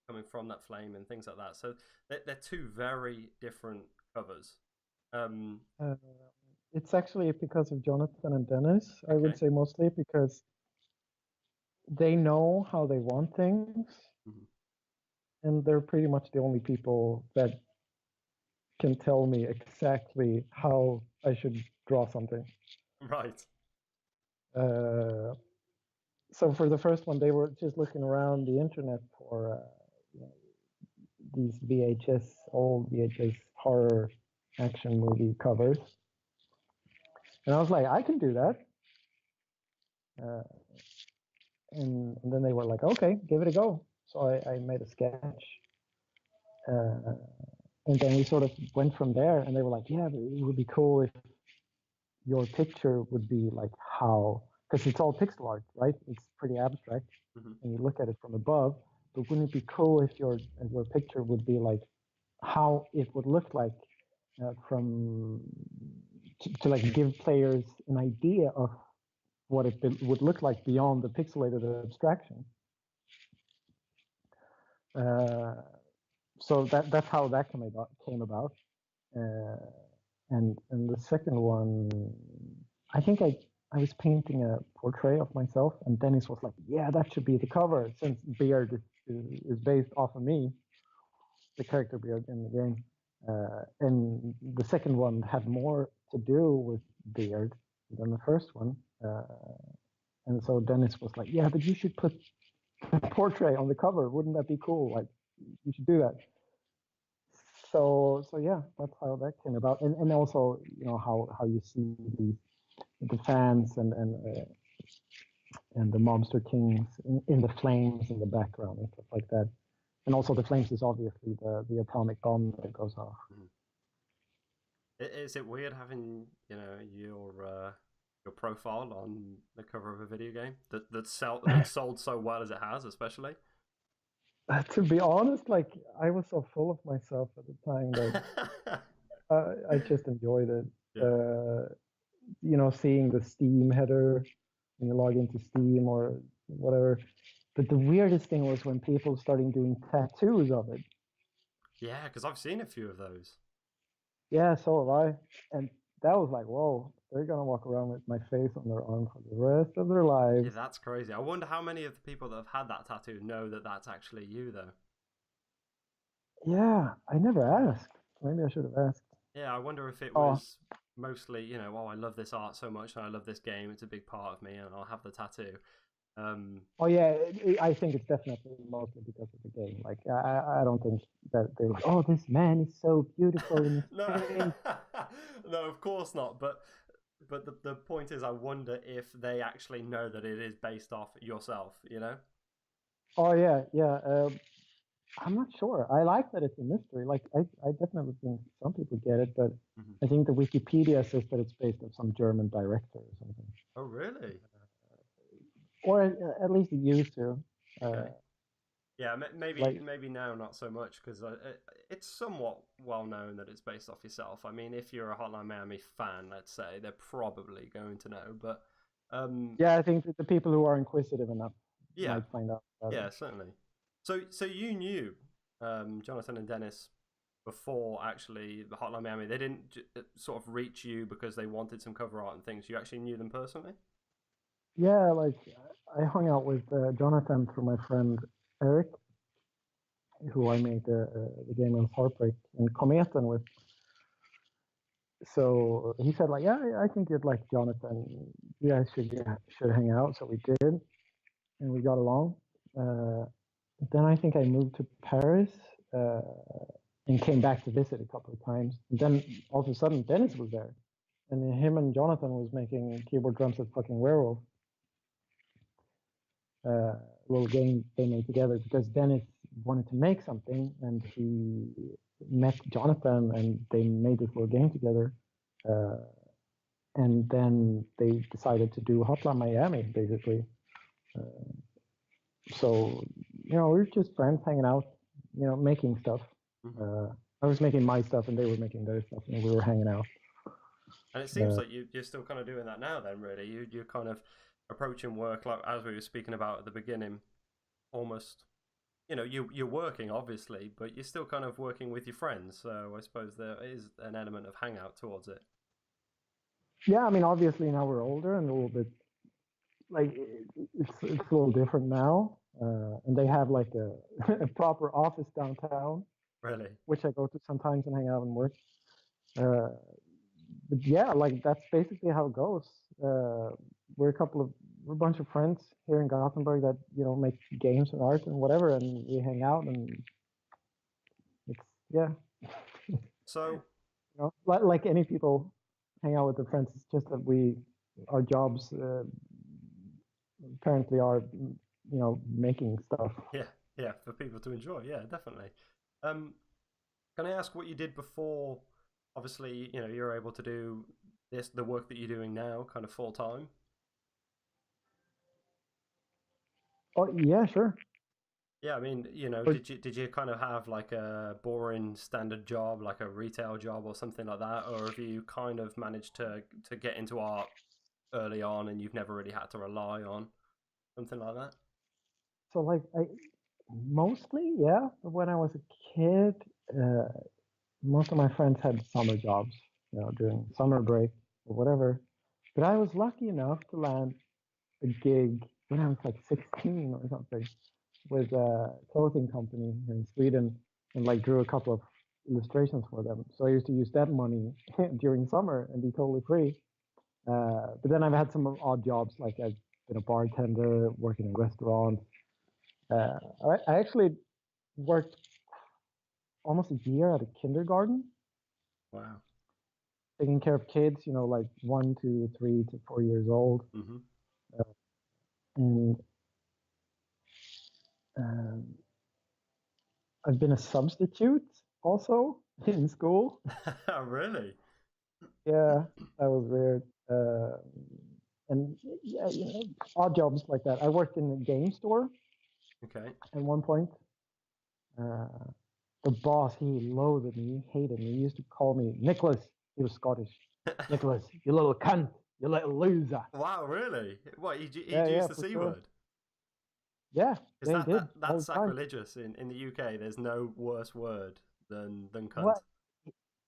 coming from that flame and things like that. So they're two very different covers. It's actually because of Jonathan and Dennis, I would say mostly because they know how they want things, and they're pretty much the only people that can tell me exactly how I should draw something. Right. So for the first one, they were just looking around the internet for these old VHS horror action movie covers, and I was like, I can do that. And then they were like, okay, give it a go. So I made a sketch, and then we sort of went from there. And they were like, yeah, but it would be cool if your picture would be like how, because it's all pixel art, right? It's pretty abstract, and you look at it from above. But wouldn't it be cool if your picture would be like how it would look like to like give players an idea of what it would look like beyond the pixelated abstraction. So that's how that came about. And the second one, I think I was painting a portrait of myself, and Dennis was like, "Yeah, that should be the cover," since Beard is based off of me, the character Beard in the game. And the second one had more to do with Beard than the first one. And so Dennis was like, "Yeah, but you should put a portrait on the cover. Wouldn't that be cool? Like, you should do that." So yeah, that's how that came about, and also how you see the fans and the Mobster Kings in the flames in the background and stuff like that, and also the flames is obviously the atomic bomb that goes off. Is it weird having your profile on the cover of a video game that's sold so well as it has, especially? To be honest, like I was so full of myself at the time that I just enjoyed it. Yeah. Seeing the Steam header when you log into Steam or whatever. But the weirdest thing was when people started doing tattoos of it. Yeah, because I've seen a few of those. Yeah, so have I. And that was like, whoa, they're going to walk around with my face on their arm for the rest of their lives. Yeah, that's crazy. I wonder how many of the people that have had that tattoo know that that's actually you, though. Yeah, I never asked. Maybe I should have asked. Yeah, I wonder if it was mostly, oh, I love this art so much and I love this game. It's a big part of me and I'll have the tattoo. Oh yeah, I think it's definitely mostly because of the game. Like I don't think that they're like, oh, this man is so beautiful in his No, no, of course not. But the point is, I wonder if they actually know that it is based off yourself. Oh yeah. I'm not sure. I like that it's a mystery. Like I definitely think some people get it, but I think the Wikipedia says that it's based on some German director or something. Oh, really? Or at least it used to. Okay. Yeah, maybe now not so much because it's somewhat well known that it's based off yourself. I mean, if you're a Hotline Miami fan, let's say, they're probably going to know. But yeah, I think that the people who are inquisitive enough might find out. Yeah, certainly. So you knew Jonathan and Dennis before actually the Hotline Miami. They didn't sort of reach you because they wanted some cover art and things. You actually knew them personally? Yeah, like I hung out with Jonathan through my friend Eric, who I made the game Else Heart.Break and Kometen with. So he said, like, yeah, I think you'd like Jonathan. You guys should hang out. So we did, and we got along. Then I think I moved to Paris and came back to visit a couple of times. And then all of a sudden, Dennis was there, and him and Jonathan was making keyboard drums at fucking Huervo. Little game they made together because Dennis wanted to make something and he met Jonathan and they made this little game together. And then they decided to do Hotline Miami, basically. So, we're just friends hanging out, making stuff. I was making my stuff and they were making their stuff and we were hanging out. And it seems like you're still kind of doing that now then, really. You're kind of approaching work, like as we were speaking about at the beginning, almost, you're working, obviously, but you're still kind of working with your friends. So I suppose there is an element of hangout towards it. Yeah, I mean, obviously now we're older and a little bit, like, it's a little different now. And they have like a proper office downtown. Really? Which I go to sometimes and hang out and work. But yeah, like that's basically how it goes. We're a couple of we're a bunch of friends here in Gothenburg that make games and art and whatever, and we hang out, and it's So like any people hang out with their friends. It's just that our jobs apparently are making stuff. yeah, for people to enjoy. Yeah, definitely. Um, can I ask what you did before? Obviously, you're able to do the work that you're doing now, kind of full time. Oh yeah, sure. Yeah, I mean, But did you kind of have like a boring standard job, like a retail job or something like that, or have you kind of managed to get into art early on and you've never really had to rely on something like that? so like I mostly, yeah. But when I was a kid, uh, most of my friends had summer jobs, during summer break or whatever. But I was lucky enough to land a gig when I was like 16 or something with a clothing company in Sweden, and like drew a couple of illustrations for them. So I used to use that money during summer and be totally free. But then I've had some odd jobs, like I've been a bartender, working in a restaurant. Uh, I actually worked almost a year at a kindergarten, Wow. taking care of kids, like 1 to 3 to 4 years old. Hmm. Uh, and um, I've been a substitute also in school. Really? Yeah, that was weird. And yeah, odd jobs like that. I worked in a game store Okay. at one point. Uh, the boss, he loathed me, he hated me. He used to call me Niklas. He was Scottish. Niklas, you little cunt, you little loser. Wow, really? What, he'd Yeah, use yeah, the for C sure. word? Yeah, Is they did all that's the time. sacrilegious in the UK? There's no worse word than cunt. What?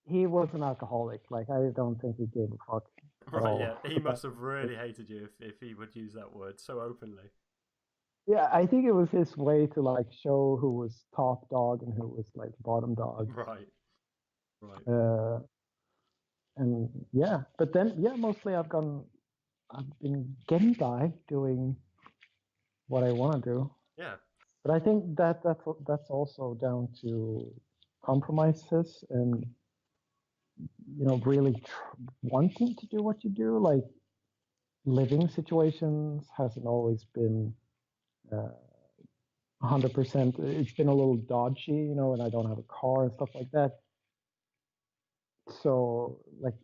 He was an alcoholic. Like, I don't think he gave a fuck at Right, all yeah. He about must have it. really hated you if he would use that word so openly. Yeah, I think it was his way to like show who was top dog and who was like bottom dog. Right, right. Uh, and yeah, but then yeah, mostly I've been getting by doing what I want to do. Yeah, But I think that's also down to compromises and really wanting to do what you do. Like living situations hasn't always been 100%. It's been a little dodgy, and I don't have a car and stuff like that. So like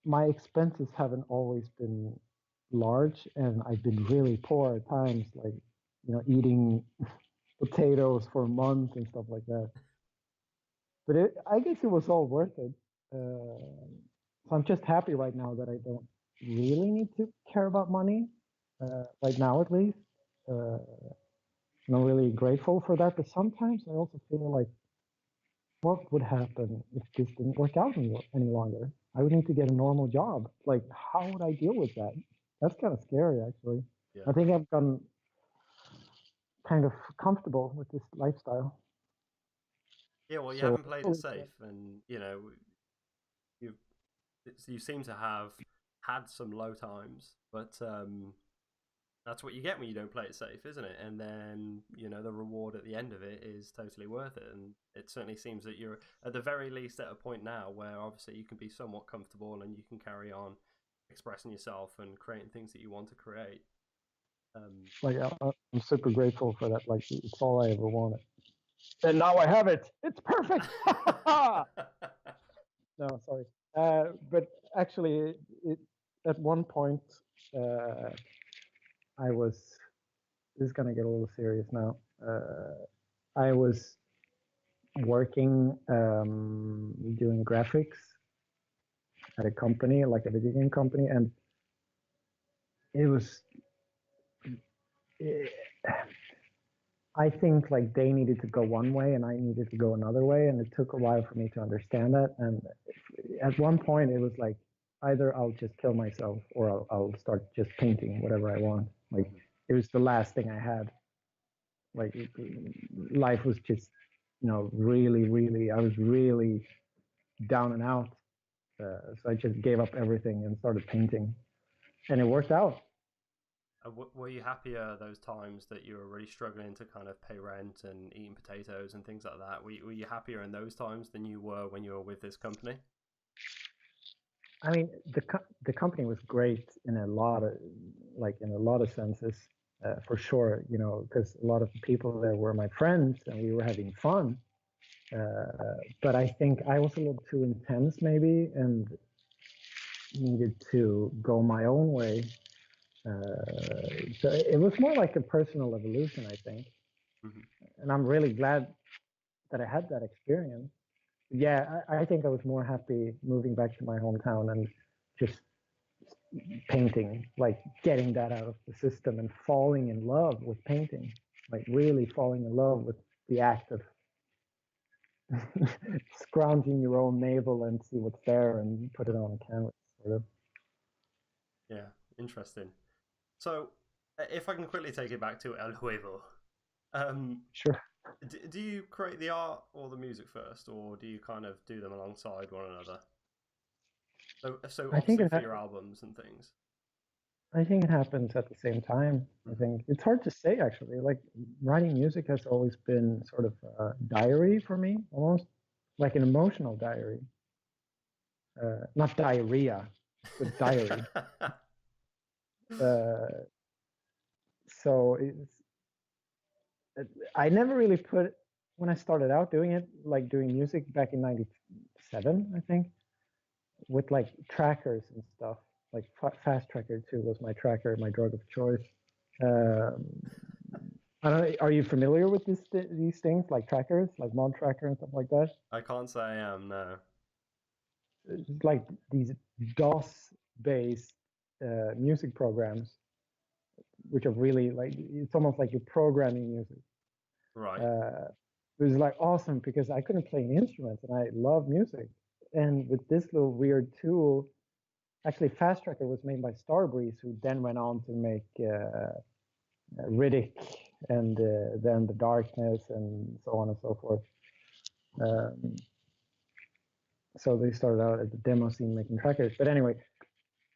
my expenses haven't always been large, and I've been really poor at times, like eating potatoes for a month and stuff like that. But I guess it was all worth it. So I'm just happy right now that I don't really need to care about money, right now at least. Uh, and I'm really grateful for that. But sometimes I also feel like, what would happen if this didn't work out any longer? I would need to get a normal job. Like, how would I deal with that? That's kind of scary, actually. yeah. I think I've gotten kind of comfortable with this lifestyle. Yeah, well, you So haven't played it hopefully, safe, and you you seem to have had some low times, but that's what you get when you don't play it safe, isn't it? And then the reward at the end of it is totally worth it, and it certainly seems that you're at the very least at a point now where obviously you can be somewhat comfortable and you can carry on expressing yourself and creating things that you want to create. Um, like, I'm super grateful for that. Like, it's all I ever wanted. And now I have it. It's perfect. No, sorry. But actually, at one point, uh, I was. This is gonna get a little serious now. I was working, doing graphics at a company, like a video game company, and it was. eh, I think like they needed to go one way and I needed to go another way, and it took a while for me to understand that. And at one point, it was like either I'll just kill myself or I'll start just painting whatever I want. Like it was the last thing I had. Like life was just, really, really. I was really down and out. So I just gave up everything and started painting, and it worked out. Were you happier those times that you were really struggling to kind of pay rent and eating potatoes and things like that? Were you happier in those times than you were when you were with this company? I mean, the company was great in a lot of senses, for sure. You know, because a lot of the people there were my friends, and we were having fun. But I think I was a little too intense, maybe, and needed to go my own way. So it was more like a personal evolution, I think. Mm-hmm. And I'm really glad that I had that experience. Yeah, I think I was more happy moving back to my hometown and just painting, like getting that out of the system and falling in love with painting, like really falling in love with the act of scrounging your own navel and see what's there and put it on canvas, sort of. Yeah, interesting. So, if I can quickly take it back to El Huevo, um, Sure. do you create the art or the music first, or do you kind of do them alongside one another? So I think obviously it for ha- your albums and things. I think it happens at the same time. I Mm-hmm. think it's hard to say actually. Like writing music has always been sort of a diary for me, almost like an emotional diary. Not diarrhea, but diary. Uh, so I never really put when I started out doing it, like doing music back in '97, I think, with like trackers and stuff. Like Fast Tracker 2 was my tracker, my drug of choice. Um, I don't know, are you familiar with these things like trackers, like Mod Tracker and stuff like that? I can't say I am, no. It's like these DOS-based music programs, which are really like it's almost like you're programming music. Right. It was like awesome because I couldn't play any instruments and I love music. And with this little weird tool, actually, Fast Tracker was made by Starbreeze, who then went on to make Riddick and then The Darkness and so on and so forth. Um, so they started out at the demo scene making trackers. But anyway,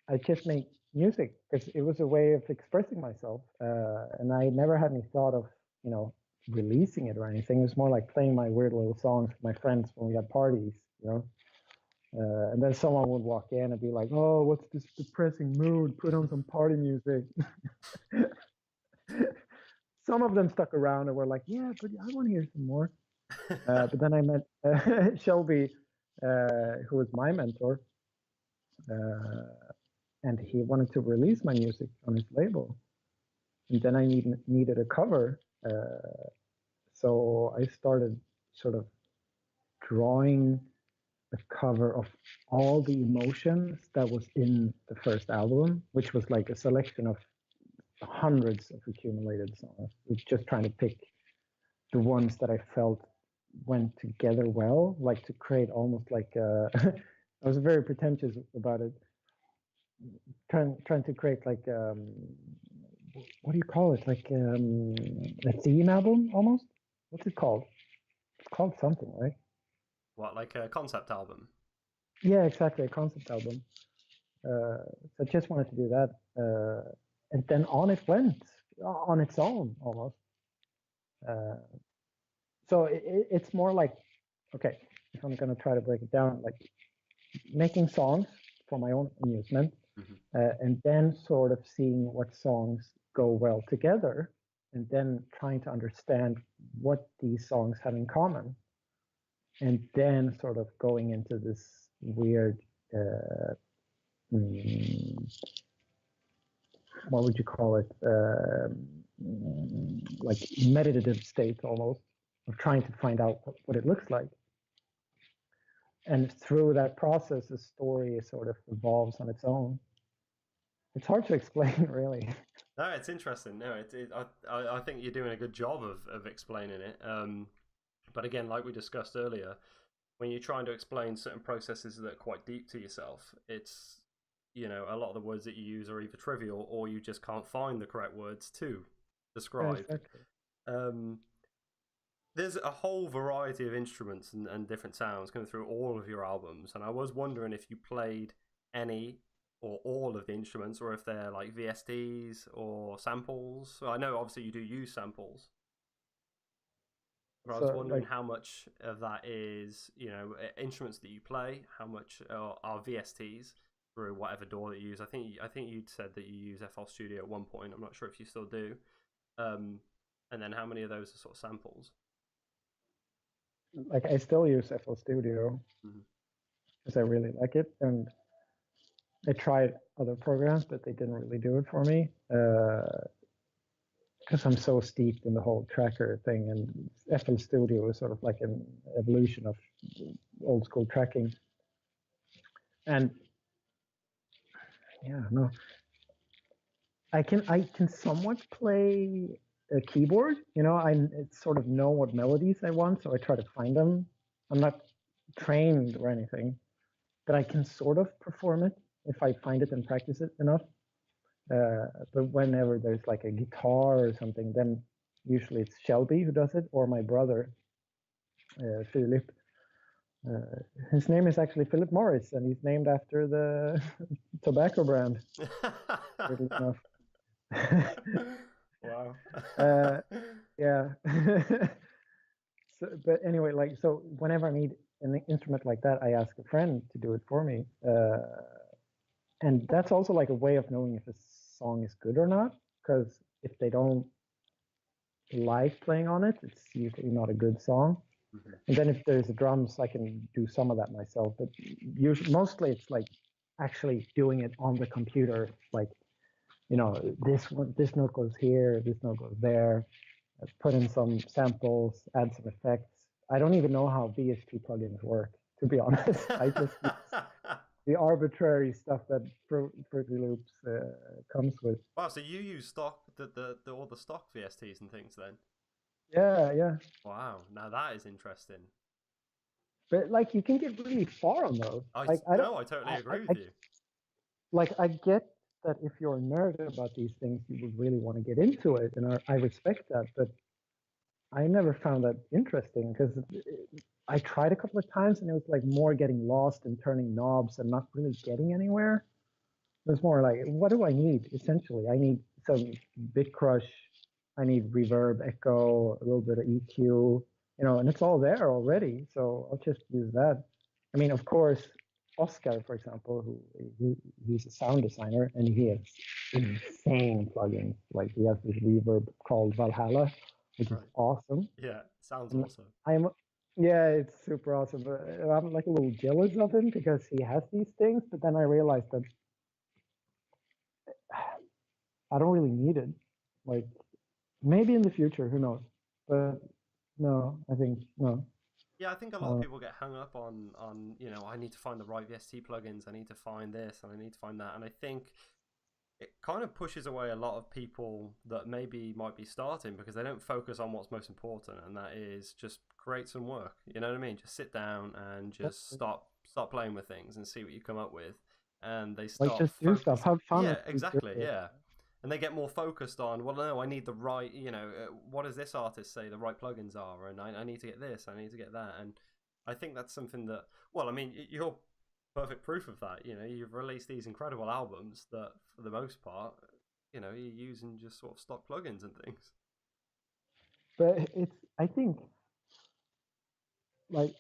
I just make music because it was a way of expressing myself, and I never had any thought of releasing it or anything. It was more like playing my weird little songs with my friends when we had parties, you know. And then someone would walk in and be like, "Oh, what's this depressing mood? Put on some party music." Some of them stuck around and were like, "Yeah, but I want to hear some more." But then I met Shelby, who was my mentor, and he wanted to release my music on his label. And then I needed a cover, so I started sort of drawing a cover of all the emotions that was in the first album, which was like a selection of hundreds of accumulated songs. Just trying to pick the ones that I felt went together well, like to create almost like I was very pretentious about it, trying to create like what do you call it? Like a theme album almost. What's it called? It's called something, right? What, like a concept album? Yeah, exactly, a concept album. So I just wanted to do that, and then on it went on its own almost. Uh, so it's more like, okay, if I'm gonna try to break it down, like making songs for my own amusement, and then sort of seeing what songs go well together, and then trying to understand what these songs have in common, and then sort of going into this weird, what would you call it, like meditative state almost, of trying to find out what it looks like. And through that process, the story sort of evolves on its own. It's hard to explain, really. No, it's interesting. No, I think you're doing a good job of explaining it. But again, like we discussed earlier, when you're trying to explain certain processes that are quite deep to yourself, it's, a lot of the words that you use are either trivial or you just can't find the correct words to Yeah, describe. exactly. Um, there's a whole variety of instruments and different sounds coming through all of your albums, and I was wondering if you played any or all of the instruments, or if they're like VSTs or samples. So I know obviously you do use samples, but I was wondering how much of that is, instruments that you play, how much are VSTs through whatever DAW that you use. I think you'd said that you use FL Studio at one point. I'm not sure if you still do. And then how many of those are sort of samples? Like I still use FL Studio because I really like it, and I tried other programs, but they didn't really do it for me because I'm so steeped in the whole tracker thing, and FL Studio is sort of like an evolution of old school tracking. And yeah, no, I can somewhat play a keyboard. I sort of know what melodies I want, so I try to find them. I'm not trained or anything, but I can sort of perform it if I find it and practice it enough. But whenever there's like a guitar or something, then usually it's Shelby who does it, or my brother, Philip. His name is actually Philip Morris, and he's named after the tobacco brand. Weirdly enough. Wow. Yeah. So, but anyway, so whenever I need an instrument like that, I ask a friend to do it for me. And that's also like a way of knowing if a song is good or not, because if they don't like playing on it, it's usually not a good song. And then if there's drums, I can do some of that myself. But usually, mostly it's like actually doing it on the computer, like, this note goes here, this note goes there, put in some samples, add some effects. I don't even know how VST plugins work, to be honest. I just use the arbitrary stuff that Fruity Loops comes with. Wow, so you use stock, all the stock VSTs and things then? Yeah. Wow, now that is interesting. But like, you can get really far on those. I totally agree with you. Like, I get that if you're a nerd about these things, you would really want to get into it, and I respect that. But I never found that interesting because I tried a couple of times, and it was like more getting lost and turning knobs and not really getting anywhere. It was more like, what do I need? Essentially, I need some bit crush, I need reverb, echo, a little bit of EQ, and it's all there already. So I'll just use that. I mean, of course, Oscar, for example, he's a sound designer, and he has insane plugins. Like, he has this reverb called Valhalla, which is awesome. Yeah, sounds awesome. Yeah, it's super awesome. But I'm like a little jealous of him because he has these things, but then I realized that I don't really need it. Like, maybe in the future, who knows? But no, I think no. Yeah, I think a lot of people get hung up on I need to find the right VST plugins, I need to find this, and I need to find that. And I think it kind of pushes away a lot of people that maybe might be starting because they don't focus on what's most important, and that is just create some work. You know what I mean? Just sit down and just start playing with things and see what you come up with. And they start like, just do stuff, have fun. Yeah, exactly. Yeah. And they get more focused on, well, no, I need the right, what does this artist say the right plugins are? And I need to get this, I need to get that. And I think that's something that, well, I mean, you're perfect proof of that. You've released these incredible albums that, for the most part, you're using just sort of stock plugins and things. But I think, like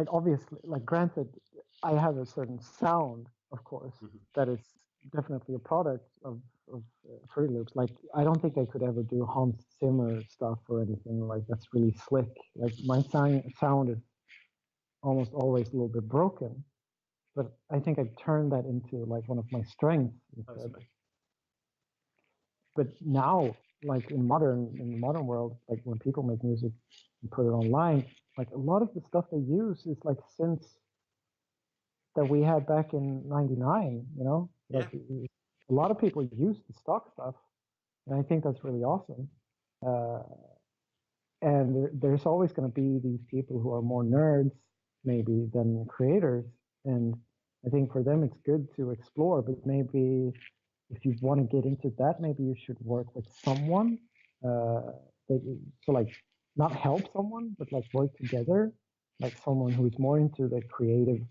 obviously, like, granted, I have a certain sound, of course, that is definitely a product of Fruity Loops. Like, I don't think I could ever do Hans Zimmer stuff or anything like that's really slick. Like, my sound is almost always a little bit broken, but I think I turned that into like one of my strengths instead. But now, like, in the modern world, like, when people make music and put it online, like, a lot of the stuff they use is like synths that we had back in '99. Like, a lot of people use the stock stuff, and I think that's really awesome. And there's always going to be these people who are more nerds, maybe, than creators, and I think for them it's good to explore. But maybe if you want to get into that, maybe you should work with someone. So, like, not help someone, but like work together, like someone who's more into the creative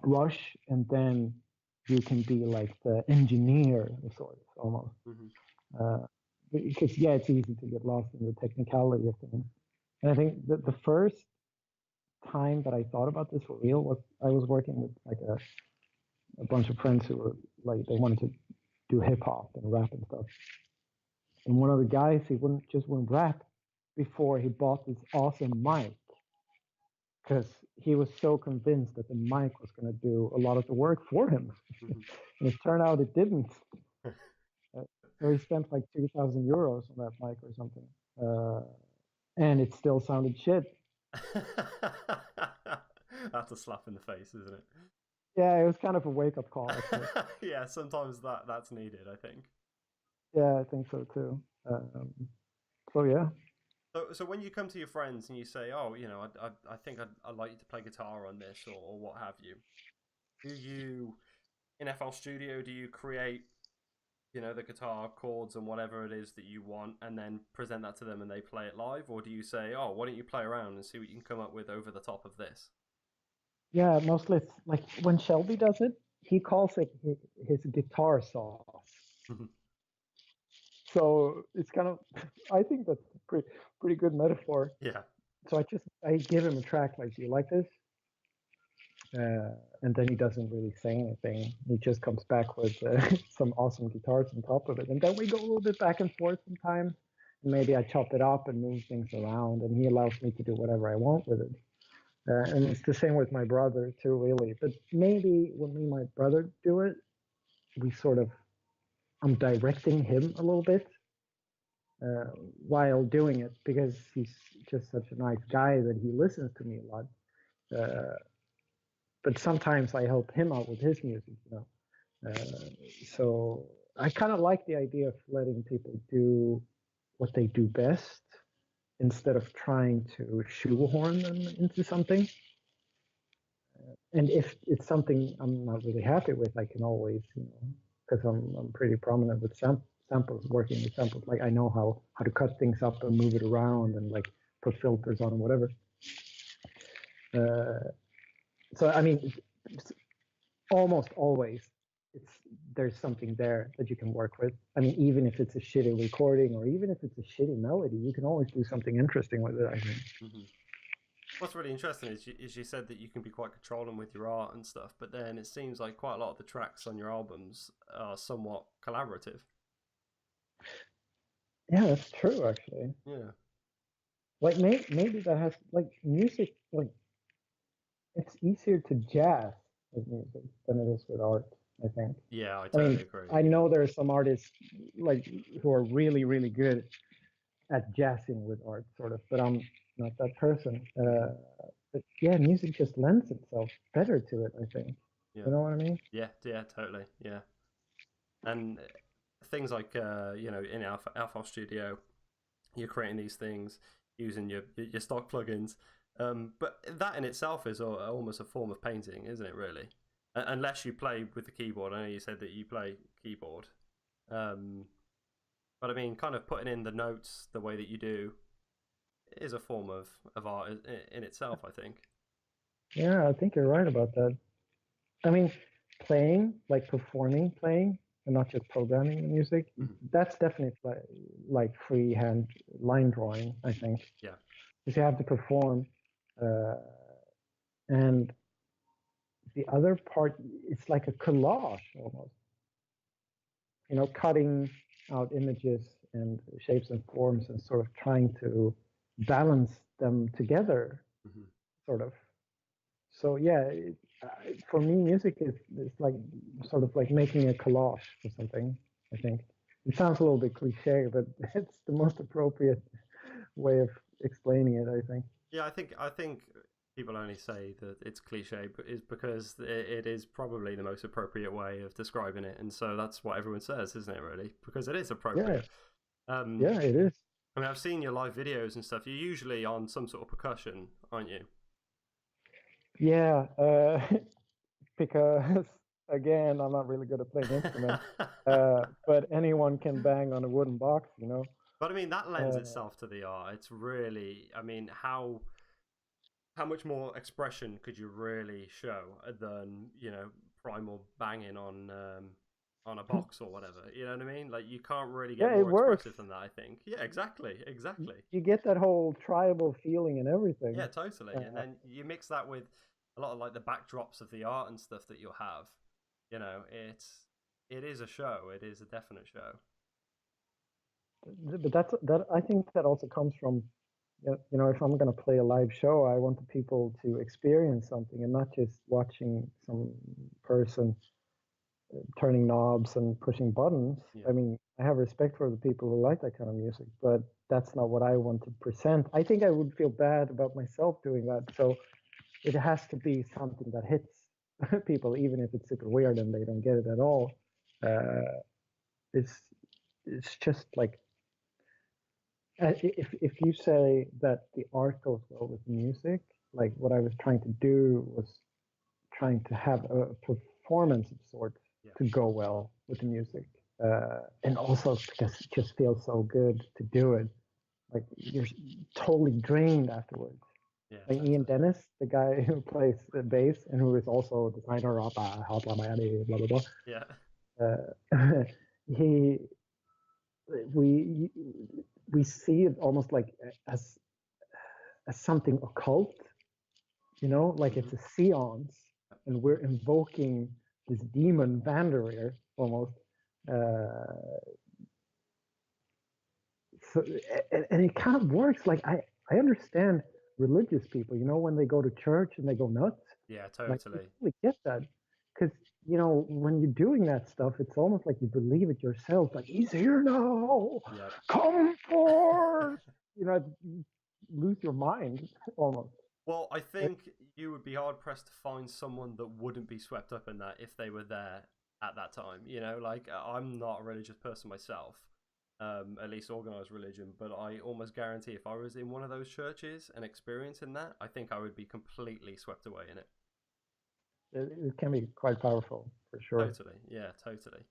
rush, and then you can be like the engineer of sorts almost. Because it's easy to get lost in the technicality of things. And I think that the first time that I thought about this for real was I was working with like a bunch of friends who were like, they wanted to do hip hop and rap and stuff. And one of the guys, he wouldn't rap before he bought this awesome mic, because he was so convinced that the mic was going to do a lot of the work for him. And it turned out it didn't. So he spent like 2,000 euros on that mic or something. And it still sounded shit. That's a slap in the face, isn't it? Yeah, it was kind of a wake-up call. Yeah, sometimes that's needed, I think. Yeah, I think so too. So yeah. So when you come to your friends and you say, "Oh, I think I'd like you to play guitar on this," or what have you, do you in FL Studio do you create the guitar chords and whatever it is that you want, and then present that to them and they play it live, or do you say, "Oh, why don't you play around and see what you can come up with over the top of this"? Yeah, mostly it's like when Shelby does it, he calls it his guitar sauce. So it's kind of, I think that's a pretty good metaphor. Yeah. So I give him a track like, "Do you like this?" And then he doesn't really say anything. He just comes back with some awesome guitars on top of it. And then we go a little bit back and forth sometimes. Maybe I chop it up and move things around, and he allows me to do whatever I want with it. And it's the same with my brother too, really. But maybe when me and my brother do it, I'm directing him a little bit while doing it, because he's just such a nice guy that he listens to me a lot. But sometimes I help him out with his music, So I kind of like the idea of letting people do what they do best instead of trying to shoehorn them into something. And if it's something I'm not really happy with, I can always, because I'm pretty prominent with samples, working with samples. Like I know how to cut things up and move it around and like put filters on and whatever. So I mean, almost always there's something there that you can work with. I mean, even if it's a shitty recording or even if it's a shitty melody, you can always do something interesting with it, I think. What's really interesting is you said that you can be quite controlling with your art and stuff, but then it seems like quite a lot of the tracks on your albums are somewhat collaborative. Yeah, that's true, actually. Yeah. Like maybe that has like music, like it's easier to jazz with music than it is with art, I think. Yeah, I totally agree. I know there are some artists like who are really, really good at jazzing with art, sort of, but I'm not that person. But yeah, music just lends itself better to it, I think. Yeah. You know what I mean? Yeah, totally. Yeah. And things like in Alpha Studio, you're creating these things using your stock plugins. But that in itself is almost a form of painting, isn't it, really? Unless you play with the keyboard. I know you said that you play keyboard. But I mean, kind of putting in the notes the way that you do is a form of art in itself, I think. Yeah, I think you're right about that. I mean, playing, like performing playing, and not just programming the music, that's definitely like freehand line drawing, I think. Yeah. Because you have to perform. And the other part, it's like a collage almost. Cutting out images and shapes and forms and sort of trying to balance them together, sort of. So yeah, for me, music is like sort of like making a collage or something, I think. It sounds a little bit cliche, but it's the most appropriate way of explaining it, I think. Yeah, I think people only say that it's cliche, but is because it is probably the most appropriate way of describing it, and so that's what everyone says, isn't it? Really, because it is appropriate. Yeah, it is. I mean, I've seen your live videos and stuff. You're usually on some sort of percussion, aren't you? Yeah, because again, I'm not really good at playing instruments, but anyone can bang on a wooden box, But I mean, that lends itself to the art. It's really, I mean, how much more expression could you really show than primal banging on a box or whatever. You know what I mean? Like you can't really Yeah, get it more works. expressive than that. I think. Yeah, exactly. You get that whole tribal feeling and everything. Yeah, totally. And then you mix that with a lot of like the backdrops of the art and stuff that you'll have. You know, it is a show. It is a definite show. But that I think that also comes from, if I'm going to play a live show, I want the people to experience something and not just watching some person turning knobs and pushing buttons. Yeah. I mean, I have respect for the people who like that kind of music, but that's not what I want to present. I think I would feel bad about myself doing that. So it has to be something that hits people, even if it's super weird and they don't get it at all. It's just like, if you say that the art goes well with the music, like what I was trying to do was trying to have a performance of sorts to go well with the music, and also because it just feels so good to do it. Like you're totally drained afterwards. Yeah, like totally. Ian Dennis, the guy who plays the bass and who is also designer of Hotline Miami, blah blah blah. Yeah. He we see it almost like as something occult, like it's a seance, and we're invoking this demon Vandereer almost. So, and it kind of works. Like I understand religious people, when they go to church and they go nuts. Yeah, Like, totally. I totally get that, because when you're doing that stuff, it's almost like you believe it yourself. Like, he's here now. Yeah. Come forth. You lose your mind almost. Well, I think you would be hard pressed to find someone that wouldn't be swept up in that if they were there at that time. Like I'm not a religious person myself, at least organized religion, but I almost guarantee if I was in one of those churches and experiencing that, I think I would be completely swept away in it. It can be quite powerful, for sure. Totally, yeah, totally.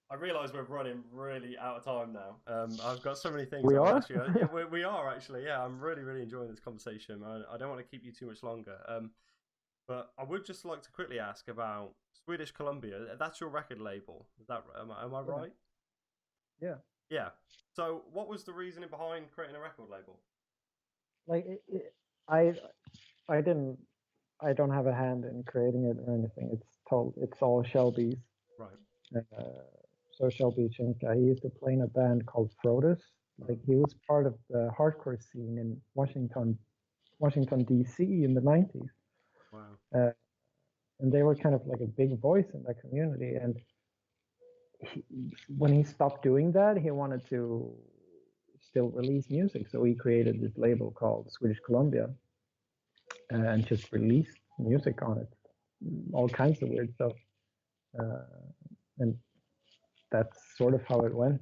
I realise we're running really out of time now. I've got so many things We I want are? to ask you. Yeah, we are actually. Yeah, I'm really, really enjoying this conversation. I don't want to keep you too much longer. But I would just like to quickly ask about Swedish Columbia. That's your record label. Is that am I right? Yeah. Yeah. So, what was the reasoning behind creating a record label? Like I don't have a hand in creating it or anything. It's all Shelby's. Right. So Shelby Chinka, he used to play in a band called Frodus. Like he was part of the hardcore scene in Washington D.C. in the 90s. Wow. And they were kind of like a big voice in that community. And when he stopped doing that, he wanted to still release music. So he created this label called Swedish Columbia, and just released music on it, all kinds of weird stuff. And that's sort of how it went.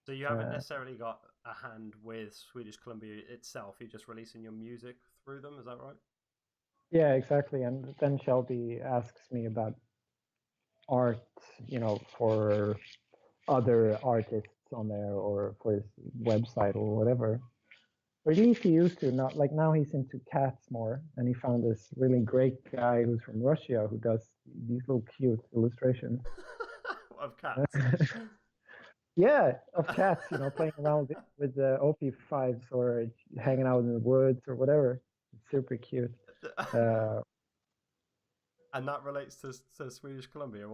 So you haven't necessarily got a hand with Swedish Columbia itself. You're just releasing your music through them. Is that right? Yeah, exactly. And then Shelby asks me about art, for other artists on there or for his website or whatever. Or at least he used to. Not like now he's into cats more, and he found this really great guy who's from Russia who does these little cute illustrations of cats. Yeah, of cats, playing around with the OP5s or hanging out in the woods or whatever. It's super cute. And that relates to Swedish Columbia.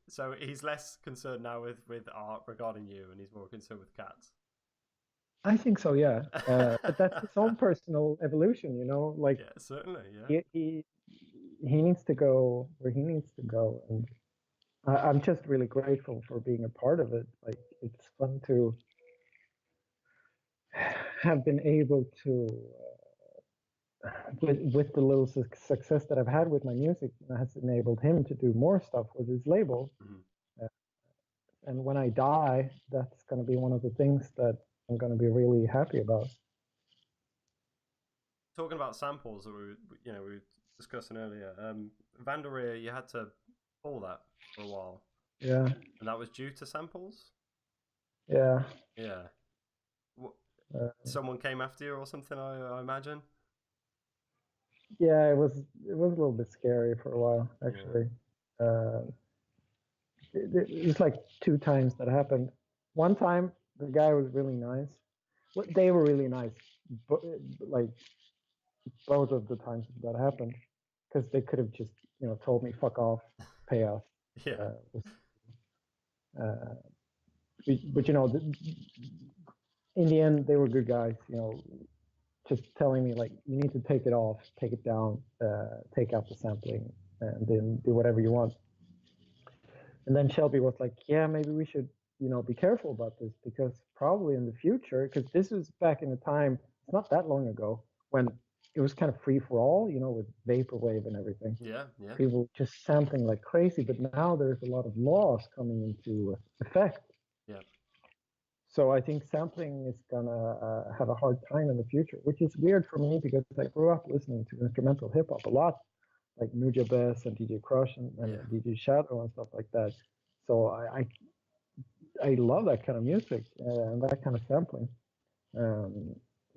So he's less concerned now with art regarding you, and he's more concerned with cats. I think so, yeah. But that's his own personal evolution, Like, yeah, certainly, yeah. He needs to go where he needs to go, and I'm just really grateful for being a part of it. Like, it's fun to have been able to, with the little success that I've had with my music, has enabled him to do more stuff with his label. Mm-hmm. And when I die, that's going to be one of the things that I'm going to be really happy about. Talking about samples that we were discussing earlier, Vandereer, you had to pull that for a while. Yeah. And that was due to samples? Yeah. Yeah. Someone came after you or something, I imagine? Yeah, it was a little bit scary for a while Yeah. actually. Uh, it was like two times that happened. One time the guy was really nice. Well, they were really nice, but like both of the times that happened, because they could have just told me fuck off, pay us. Yeah. Uh, but in the end they were good guys. Just telling me like you need to take it off, take it down, take out the sampling, and then do whatever you want. And then Shelby was like, yeah, maybe we should, be careful about this because probably in the future, because this was back in the time, it's not that long ago, when it was kind of free for all, with vaporwave and everything. Yeah. Yeah. People just sampling like crazy, but now there's a lot of laws coming into effect. Yeah. So I think sampling is gonna have a hard time in the future, which is weird for me because I grew up listening to instrumental hip hop a lot, like Nuja Bess and DJ Crush and Yeah. DJ Shadow and stuff like that. So I love that kind of music and that kind of sampling. Um,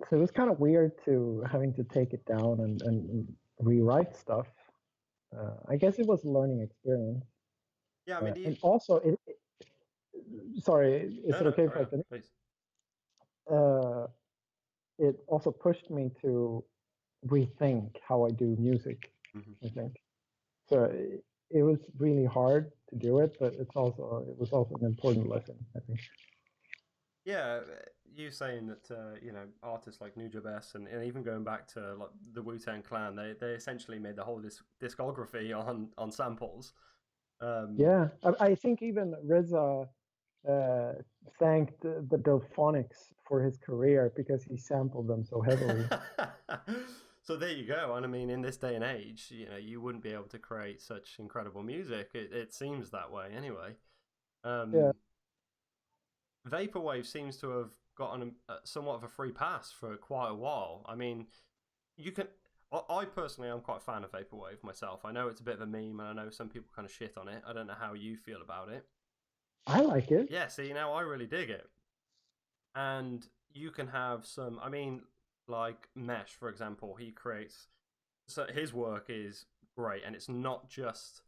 so it was kind of weird to having to take it down and rewrite stuff. I guess it was a learning experience. Yeah. I mean, do you... And also, sorry, is No, it no, okay if carry I on, finish? please. Uh, it also pushed me to rethink how I do music, Hmm. I think. So it was really hard to do it, but it was also an important lesson, I think. Yeah, you saying that artists like Nujabes and even going back to like the Wu-Tang Clan, they essentially made the whole discography on samples. Um, Yeah, I think even Reza uh, thanked the Delphonics for his career because he sampled them so heavily. so there you go. And I mean, in this day and age, you wouldn't be able to create such incredible music. It seems that way anyway. Yeah, Um, Vaporwave seems to have gotten somewhat of a free pass for quite a while. I mean, you can. I personally am quite a fan of Vaporwave myself. I know it's a bit of a meme, and I know some people kind of shit on it. I don't know how you feel about it. I like it. Yeah, see, now I really dig it. And you can have some, I mean, like Mesh, for example, he creates, so his work is great, and it's not just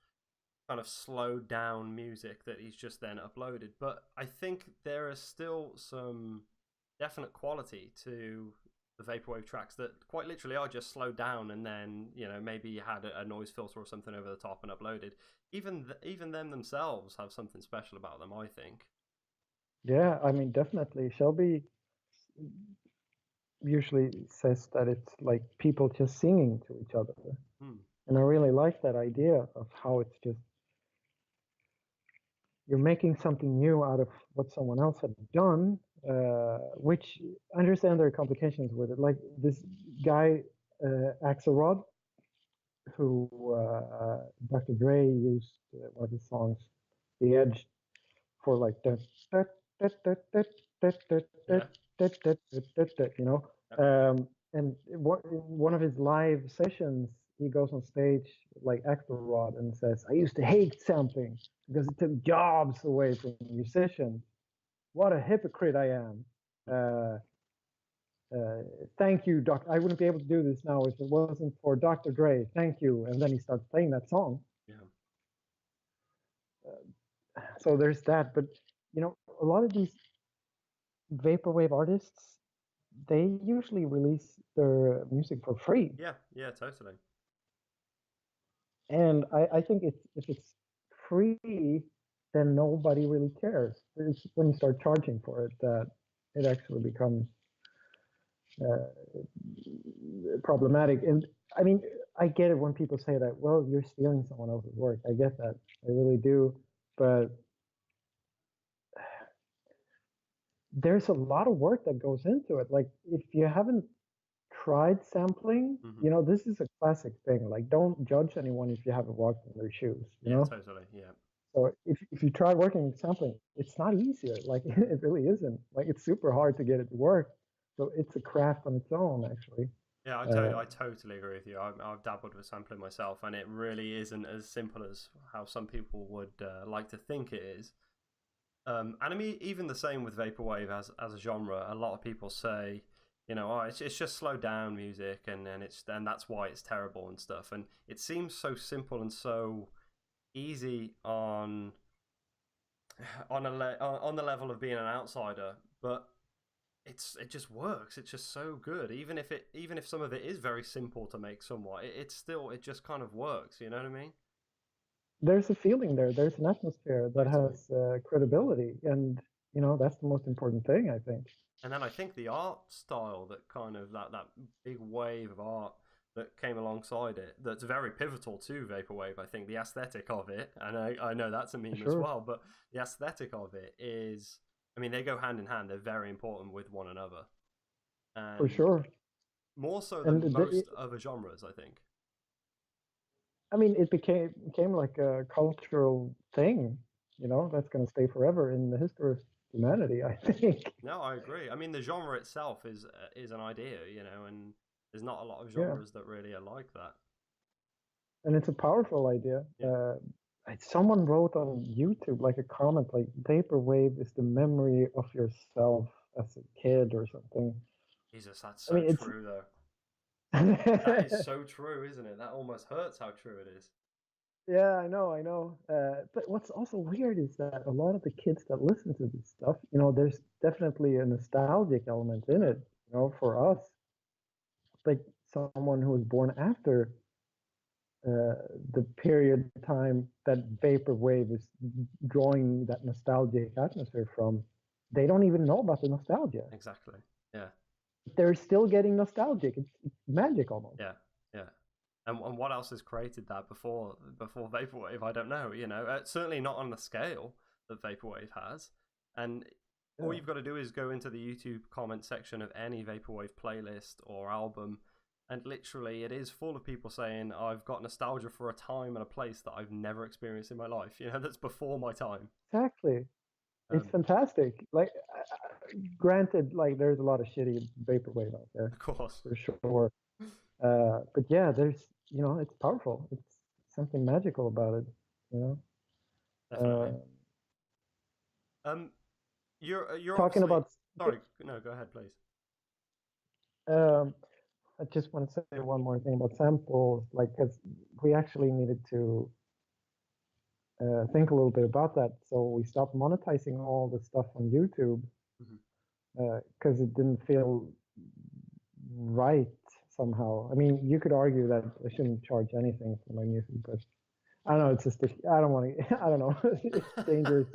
kind of slowed down music that he's just then uploaded. But I think there is still some definite quality to the vaporwave tracks that quite literally are just slowed down and then maybe you had a noise filter or something over the top and uploaded. Even them themselves have something special about them, I think. Yeah, I mean, definitely. Shelby usually says that it's like people just singing to each other. Hmm. And I really like that idea of how it's just you're making something new out of what someone else had done, which I understand there are complications with it. Like this guy, Axelrod, who Dr. Dre used one of his songs, The Edge, for like that, Yeah. you know. And one of his live sessions, he goes on stage like Axelrod and says, "I used to hate sampling because it took jobs away from musicians. What a hypocrite I am. Uh, Thank you, Doc. I wouldn't be able to do this now if it wasn't for Dr. Dre. Thank you." And then he starts playing that song. Yeah. So there's that. But a lot of these vaporwave artists, they usually release their music for free. Yeah. Yeah. Totally. And I think if it's free, then nobody really cares. It's when you start charging for it that it actually becomes problematic. And I mean, I get it when people say that, well, you're stealing someone else's work. I get that. I really do. But there's a lot of work that goes into it. Like, if you haven't tried sampling, Hmm. this is a classic thing. Like, don't judge anyone if you haven't walked in their shoes, Yeah. Totally. Yeah. So if you try working with sampling, it's not easier. Like, it really isn't. Like, it's super hard to get it to work. So it's a craft on its own, actually. Yeah, Uh, I totally agree with you. I've dabbled with sampling myself, and it really isn't as simple as how some people would like to think it is. And I mean, even the same with vaporwave as a genre. A lot of people say, You know, oh, it's just slow down music, and that's why it's terrible and stuff. And it seems so simple and so easy on the level of being an outsider, but it just works. It's just so good. Even if some of it is very simple to make somewhat, it just kind of works. You know what I mean? There's a feeling there. There's an atmosphere that Totally. has credibility, and that's the most important thing, I think. And then I think the art style that kind of that big wave of art that came alongside it, that's very pivotal to vaporwave. I think the aesthetic of it, and I know that's a meme as Sure. well, but the aesthetic of it is, I mean, they go hand in hand. They're very important with one another, For and sure. more so And than most other genres, I think. I mean, it became like a cultural thing, that's going to stay forever in the history of humanity, I think. No, I agree. I mean, the genre itself is an idea, you know, and there's not a lot of Yeah. genres that really are like that. And it's a powerful idea. Yeah. Someone wrote on YouTube like a comment like vaporwave is the memory of yourself as a kid or something. Jesus, that's I so mean, true, though. That is so true, isn't it? That almost hurts how true it is. Yeah, I know. But what's also weird is that a lot of the kids that listen to this stuff, there's definitely a nostalgic element in it, for us. But someone who was born after the period of time that vaporwave is drawing that nostalgic atmosphere from, they don't even know about the nostalgia. Exactly. Yeah. They're still getting nostalgic. It's magic almost. Yeah. Yeah. And what else has created that before vaporwave? I don't know. You know, certainly not on the scale that vaporwave has. And all you've got to do is go into the YouTube comment section of any vaporwave playlist or album, and literally it is full of people saying, I've got nostalgia for a time and a place that I've never experienced in my life, you know, that's before my time. Exactly. It's fantastic. Like, granted, like there's a lot of shitty vaporwave out there, of course, for sure. But yeah, there's, it's powerful. It's something magical about it. Definitely. You're Talking obviously... about. Sorry, no, go ahead, please. I just want to say one more thing about samples, like, because we actually needed to think a little bit about that. So we stopped monetizing all the stuff on YouTube because it didn't feel right somehow. I mean, you could argue that I shouldn't charge anything for my music, but I don't know. It's just I don't want to. I don't know. It's dangerous.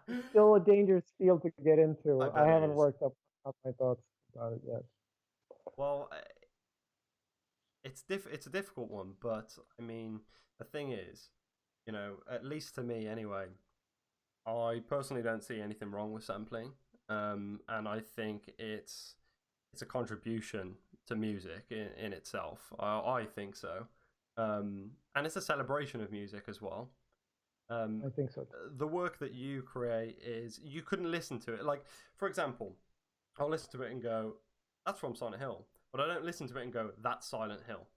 It's still a dangerous field to get into. I haven't worked up my thoughts about it yet. Well, it's a difficult one, but I mean, the thing is, you know, at least to me anyway, I personally don't see anything wrong with sampling, and I think it's a contribution to music in itself. I think so, and it's a celebration of music as well. I think so. The work that you create is, you couldn't listen to it. Like, for example, I'll listen to it and go, that's from Silent Hill, but I don't listen to it and go, that's Silent Hill.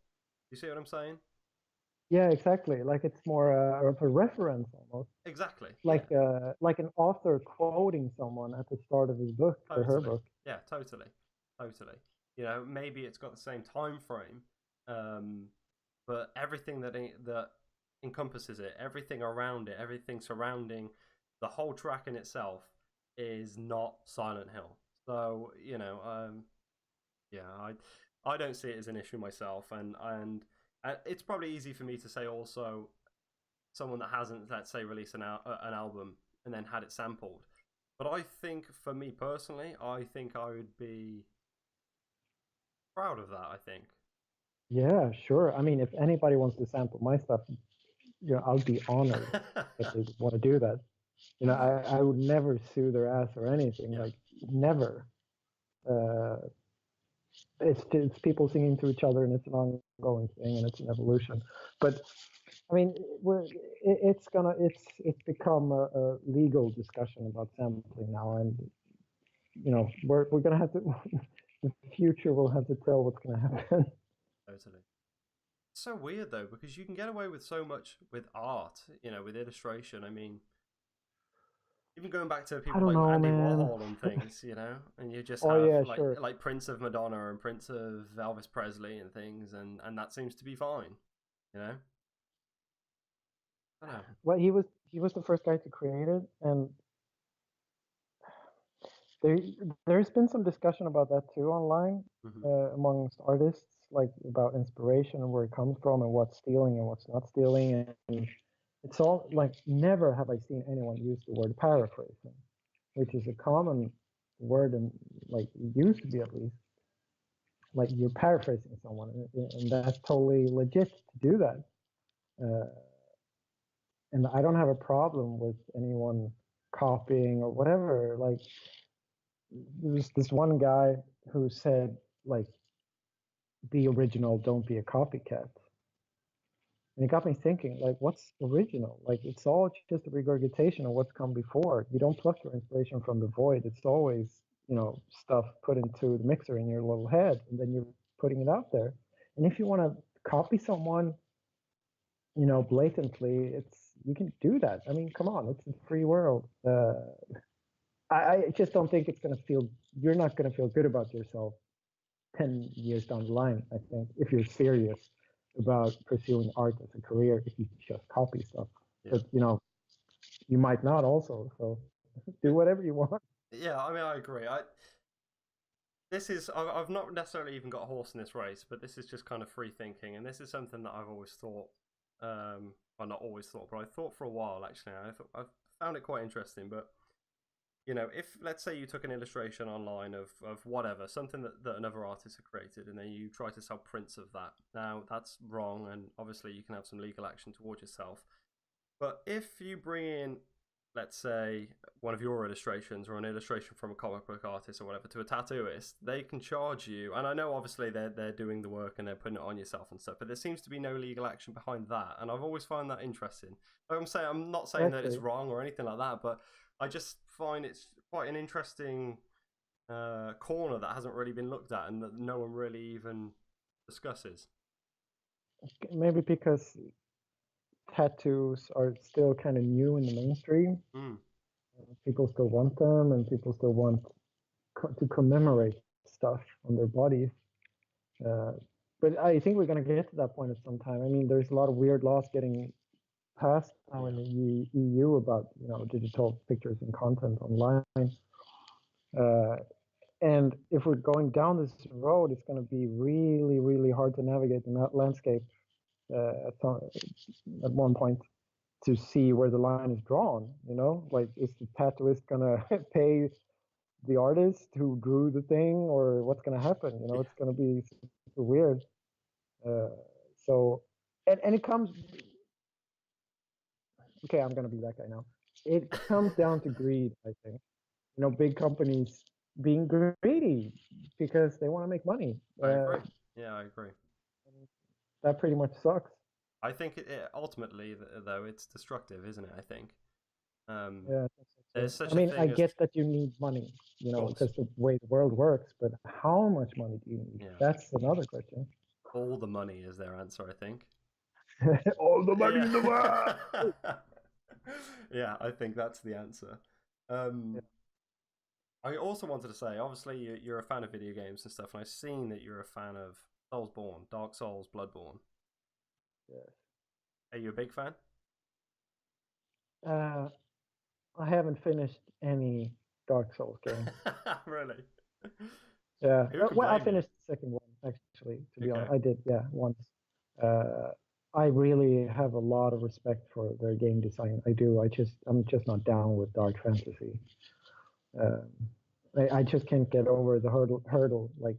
You see what I'm saying? Yeah, exactly. Like it's more of a reference almost. Exactly. Like like an author quoting someone at the start of his book or her book. Yeah, totally. You know, maybe it's got the same time frame, but everything that encompasses it, everything around it, everything surrounding the whole track in itself is not Silent Hill. So, you know, yeah, I don't see it as an issue myself, and it's probably easy for me to say also, someone that hasn't, let's say, released an album and then had it sampled. But I think, for me personally, I think I would be proud of that, I think. Yeah, sure. I mean, if anybody wants to sample my stuff, I'll be honored if they want to do that. I would never sue their ass or anything, like never. It's people singing to each other, and it's an ongoing thing, and it's an evolution. But I mean, it's become a legal discussion about sampling now, and we're gonna have to. The future will have to tell what's gonna happen. Totally. It's so weird though, because you can get away with so much with art, you know, with illustration. I mean, even going back to I people don't like know, Andy man. Warhol and things, and you just Oh have yeah, sure. like Prince of Madonna and Prince of Elvis Presley and things, and that seems to be fine, you know. I don't know. Well, he was the first guy to create it, and there there's been some discussion about that too online amongst artists, like about inspiration and where it comes from and what's stealing and what's not stealing, and it's all like never have I seen anyone use the word paraphrasing, which is a common word and like it used to be at least. Like you're paraphrasing someone, and that's totally legit to do that. Uh, and I don't have a problem with anyone copying or whatever. Like there's this one guy who said like be original, don't be a copycat. And it got me thinking, like, what's original? Like, it's all just a regurgitation of what's come before. You don't pluck your inspiration from the void. It's always, stuff put into the mixer in your little head, and then you're putting it out there. And if you want to copy someone, blatantly, you can do that. I mean, come on, it's a free world. I just don't think you're not going to feel good about yourself 10 years down the line, I think, if you're serious about pursuing art as a career, if you just copy stuff. Yeah. But, you might not also, so do whatever you want. Yeah, I mean, I agree. I've not necessarily even got a horse in this race, but this is just kind of free thinking, and this is something that I've always thought, well, not always thought, but I thought for a while, actually. I found it quite interesting, but if let's say you took an illustration online of whatever, something that another artist had created, and then you try to sell prints of that. Now, that's wrong, and obviously you can have some legal action towards yourself. But if you bring in, let's say, one of your illustrations or an illustration from a comic book artist or whatever to a tattooist, they can charge you. And I know obviously they're doing the work and they're putting it on yourself and stuff, but there seems to be no legal action behind that. And I've always found that interesting. I'm not saying that it's wrong or anything like that, but I just find it's quite an interesting corner that hasn't really been looked at and that no one really even discusses. Maybe because tattoos are still kind of new in the mainstream. People still want them, and people still want to commemorate stuff on their bodies. But I think we're going to get to that point at some time. I mean, there's a lot of weird laws getting passed now in the EU about digital pictures and content online. And if we're going down this road, it's going to be really, really hard to navigate in that landscape at one point to see where the line is drawn. Like, is the tattooist going to pay the artist who drew the thing, or what's going to happen? It's going to be super weird. So, and it comes. Okay, I'm going to be that guy now. It comes down to greed, I think. Big companies being greedy because they want to make money. I agree. Yeah, I agree. That pretty much sucks. I think ultimately, though, it's destructive, isn't it? I think. Yeah, there's such I mean, I get that you need money, because the way the world works, but how much money do you need? Yeah. That's another question. All the money is their answer, I think. All the money in the world! Yeah, I think that's the answer. I also wanted to say, obviously, you're a fan of video games and stuff, and I've seen that you're a fan of Soulsborne, Dark Souls, Bloodborne. Yes. Are you a big fan? I haven't finished any Dark Souls game. Really? Yeah. Well, I finished the second one, actually, to be honest. I did, once. I really have a lot of respect for their game design. I do. I'm just not down with dark fantasy. I just can't get over the hurdle. Like,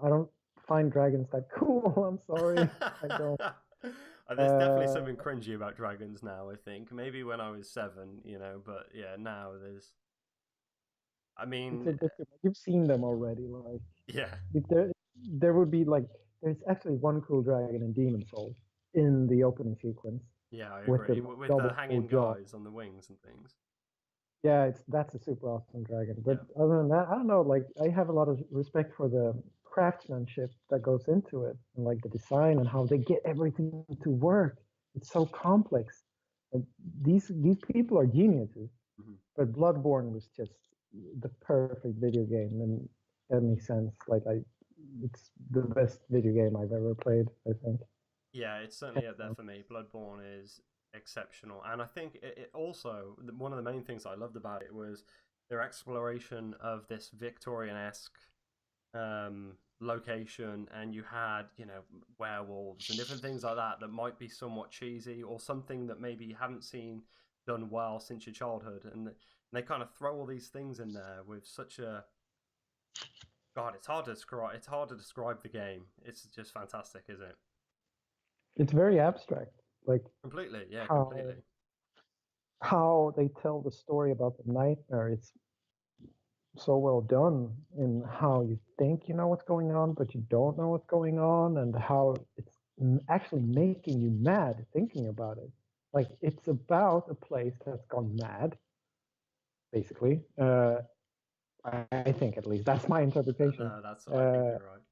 I don't find dragons that cool. I'm sorry. I don't. There's definitely something cringy about dragons now, I think. Maybe when I was 7, but yeah, now there's... I mean... It's a bit, you've seen them already, like... Yeah. There would be, like... There's actually one cool dragon in Demon Souls in the opening sequence. Yeah, I agree. With the hanging guys on the wings and things. Yeah, that's a super awesome dragon. But other than that, I don't know, like, I have a lot of respect for the craftsmanship that goes into it, and like the design and how they get everything to work. It's so complex. Like, these people are geniuses. But Bloodborne was just the perfect video game in any sense. Like it's the best video game I've ever played, I think. Yeah, it's certainly up there for me. Bloodborne is exceptional, and I think it also, one of the main things I loved about it was their exploration of this Victorian-esque location, and you had, you know, werewolves and different things like that that might be somewhat cheesy or something that maybe you haven't seen done well since your childhood, and they kind of throw all these things in there with such a, God, it's hard to describe. It's hard to describe the game. It's just fantastic, isn't it? It's very abstract, like Completely, yeah, how completely. how they tell the story about the nightmare. It's so well done in how you think you know what's going on, but you don't know what's going on, and how it's actually making you mad thinking about it. Like it's about a place that's gone mad, basically. I think at least that's my interpretation. No, that's. I think you're right.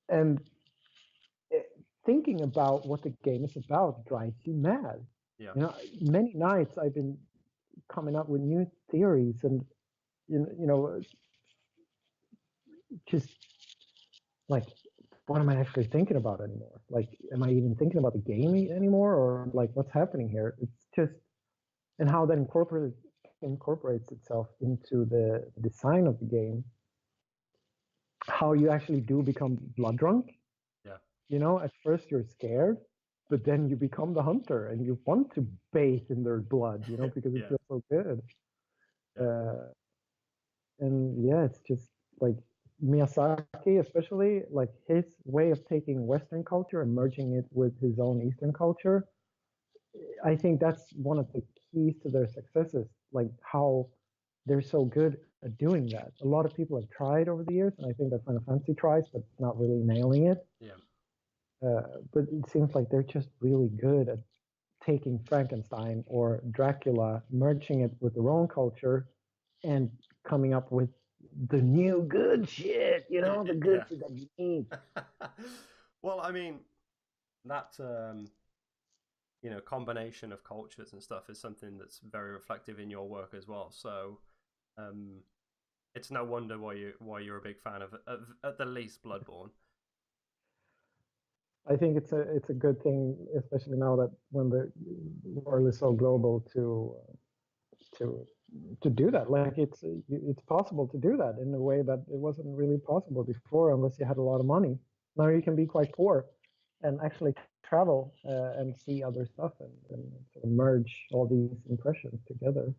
And thinking about what the game is about drives you mad. Yeah. You know, many nights I've been coming up with new theories, and you know, just like, what am I actually thinking about anymore? Like, am I even thinking about the game anymore, or like, what's happening here? It's just, and how that incorporates itself into the design of the game. How you actually do become blood drunk. Yeah. You know, at first you're scared, but then you become the hunter and you want to bathe in their blood, you know, because it feels so good. And yeah, it's just like Miyazaki, especially, like his way of taking Western culture and merging it with his own Eastern culture. I think that's one of the keys to their successes, like how they're so good at doing that. A lot of people have tried over the years, and I think that Final Fantasy tries, but not really nailing it. Yeah. But it seems like they're just really good at taking Frankenstein or Dracula, merging it with their own culture, and coming up with the new good shit, you know, the good shit that you need. Well, I mean, that you know, combination of cultures and stuff is something that's very reflective in your work as well. So it's no wonder why you're a big fan of at the least Bloodborne. I think it's a good thing, especially now that when the world is so global, to do that. Like it's possible to do that in a way that it wasn't really possible before, unless you had a lot of money. Now you can be quite poor and actually travel and see other stuff, and sort of merge all these impressions together.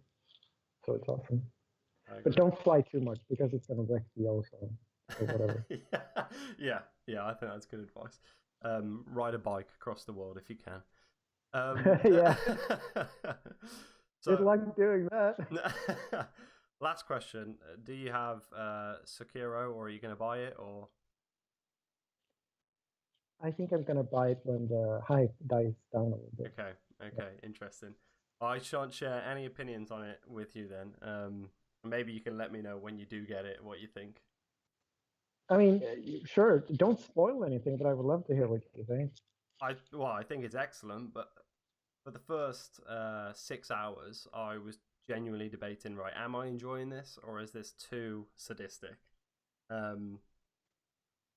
So it's awesome. But don't fly too much, because it's going to wreck the ozone or whatever. yeah, I think that's good advice. Ride a bike across the world if you can. Yeah. So, good luck doing that. Last question: do you have Sekiro, or are you going to buy it, or? I think I'm going to buy it when the hype dies down a little bit. Okay, interesting. I shan't share any opinions on it with you then. Maybe you can let me know when you do get it what you think. I mean, sure, don't spoil anything, but I would love to hear what you think. I think it's excellent, but for the first 6 hours, I was genuinely debating, right, am I enjoying this, or is this too sadistic?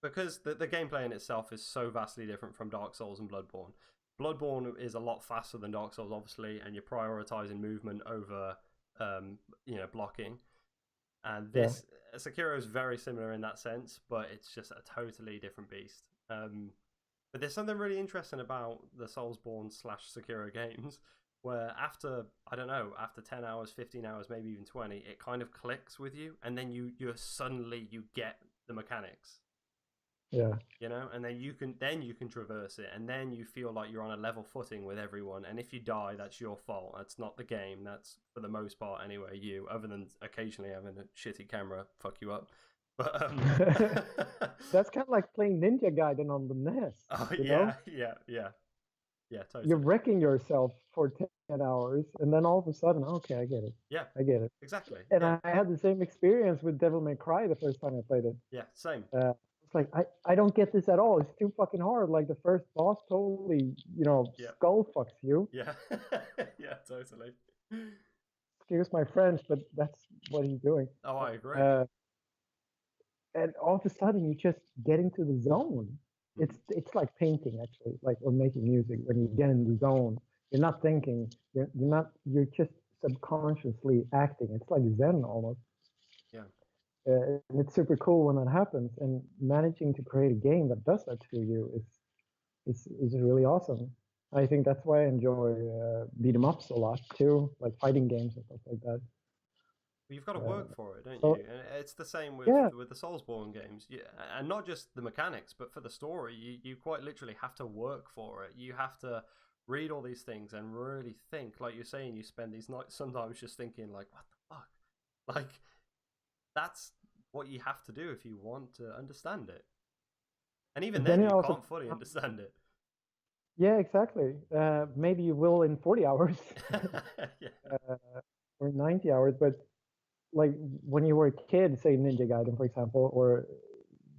Because the gameplay in itself is so vastly different from Dark Souls and Bloodborne. Bloodborne is a lot faster than Dark Souls, obviously, and you're prioritizing movement over, you know, blocking. And this Sekiro is very similar in that sense, but it's just a totally different beast. But there's something really interesting about the Soulsborne / Sekiro games, where after, I don't know, after 10 hours, 15 hours, maybe even 20, it kind of clicks with you, and then you suddenly you get the mechanics. Yeah. You know, and then you can traverse it, and then you feel like you're on a level footing with everyone. And if you die, that's your fault. That's not the game. That's, for the most part anyway, you. Other than occasionally having a shitty camera fuck you up. But that's kind of like playing Ninja Gaiden on the NES. Oh yeah, totally. You're wrecking yourself for 10 hours, and then all of a sudden, okay, I get it. Yeah, I get it. Exactly. And I had the same experience with Devil May Cry the first time I played it. Yeah, same. It's like, I don't get this at all. It's too fucking hard. Like the first boss totally, skull fucks you. Yeah, yeah, totally. excuse my French, but that's what he's doing. Oh, I agree. And all of a sudden, you just get into the zone. It's like painting, actually, like or making music. When you get in the zone, you're not thinking. You're just subconsciously acting. It's like Zen almost. Yeah. And it's super cool when that happens. And managing to create a game that does that to you is really awesome. I think that's why I enjoy beat 'em ups a lot too, like fighting games and stuff like that. Well, you've got to work for it, don't so, you? And it's the same with Yeah, the Soulsborne games, and not just the mechanics, but for the story, you quite literally have to work for it. You have to read all these things and really think. Like you're saying, you spend these nights sometimes just thinking, like, what the fuck? Like, that's what you have to do if you want to understand it. And even but then, it you also, can't fully understand it. yeah, exactly. Maybe you will in 40 hours Yeah. or 90 hours, but like when you were a kid, say Ninja Gaiden, for example, or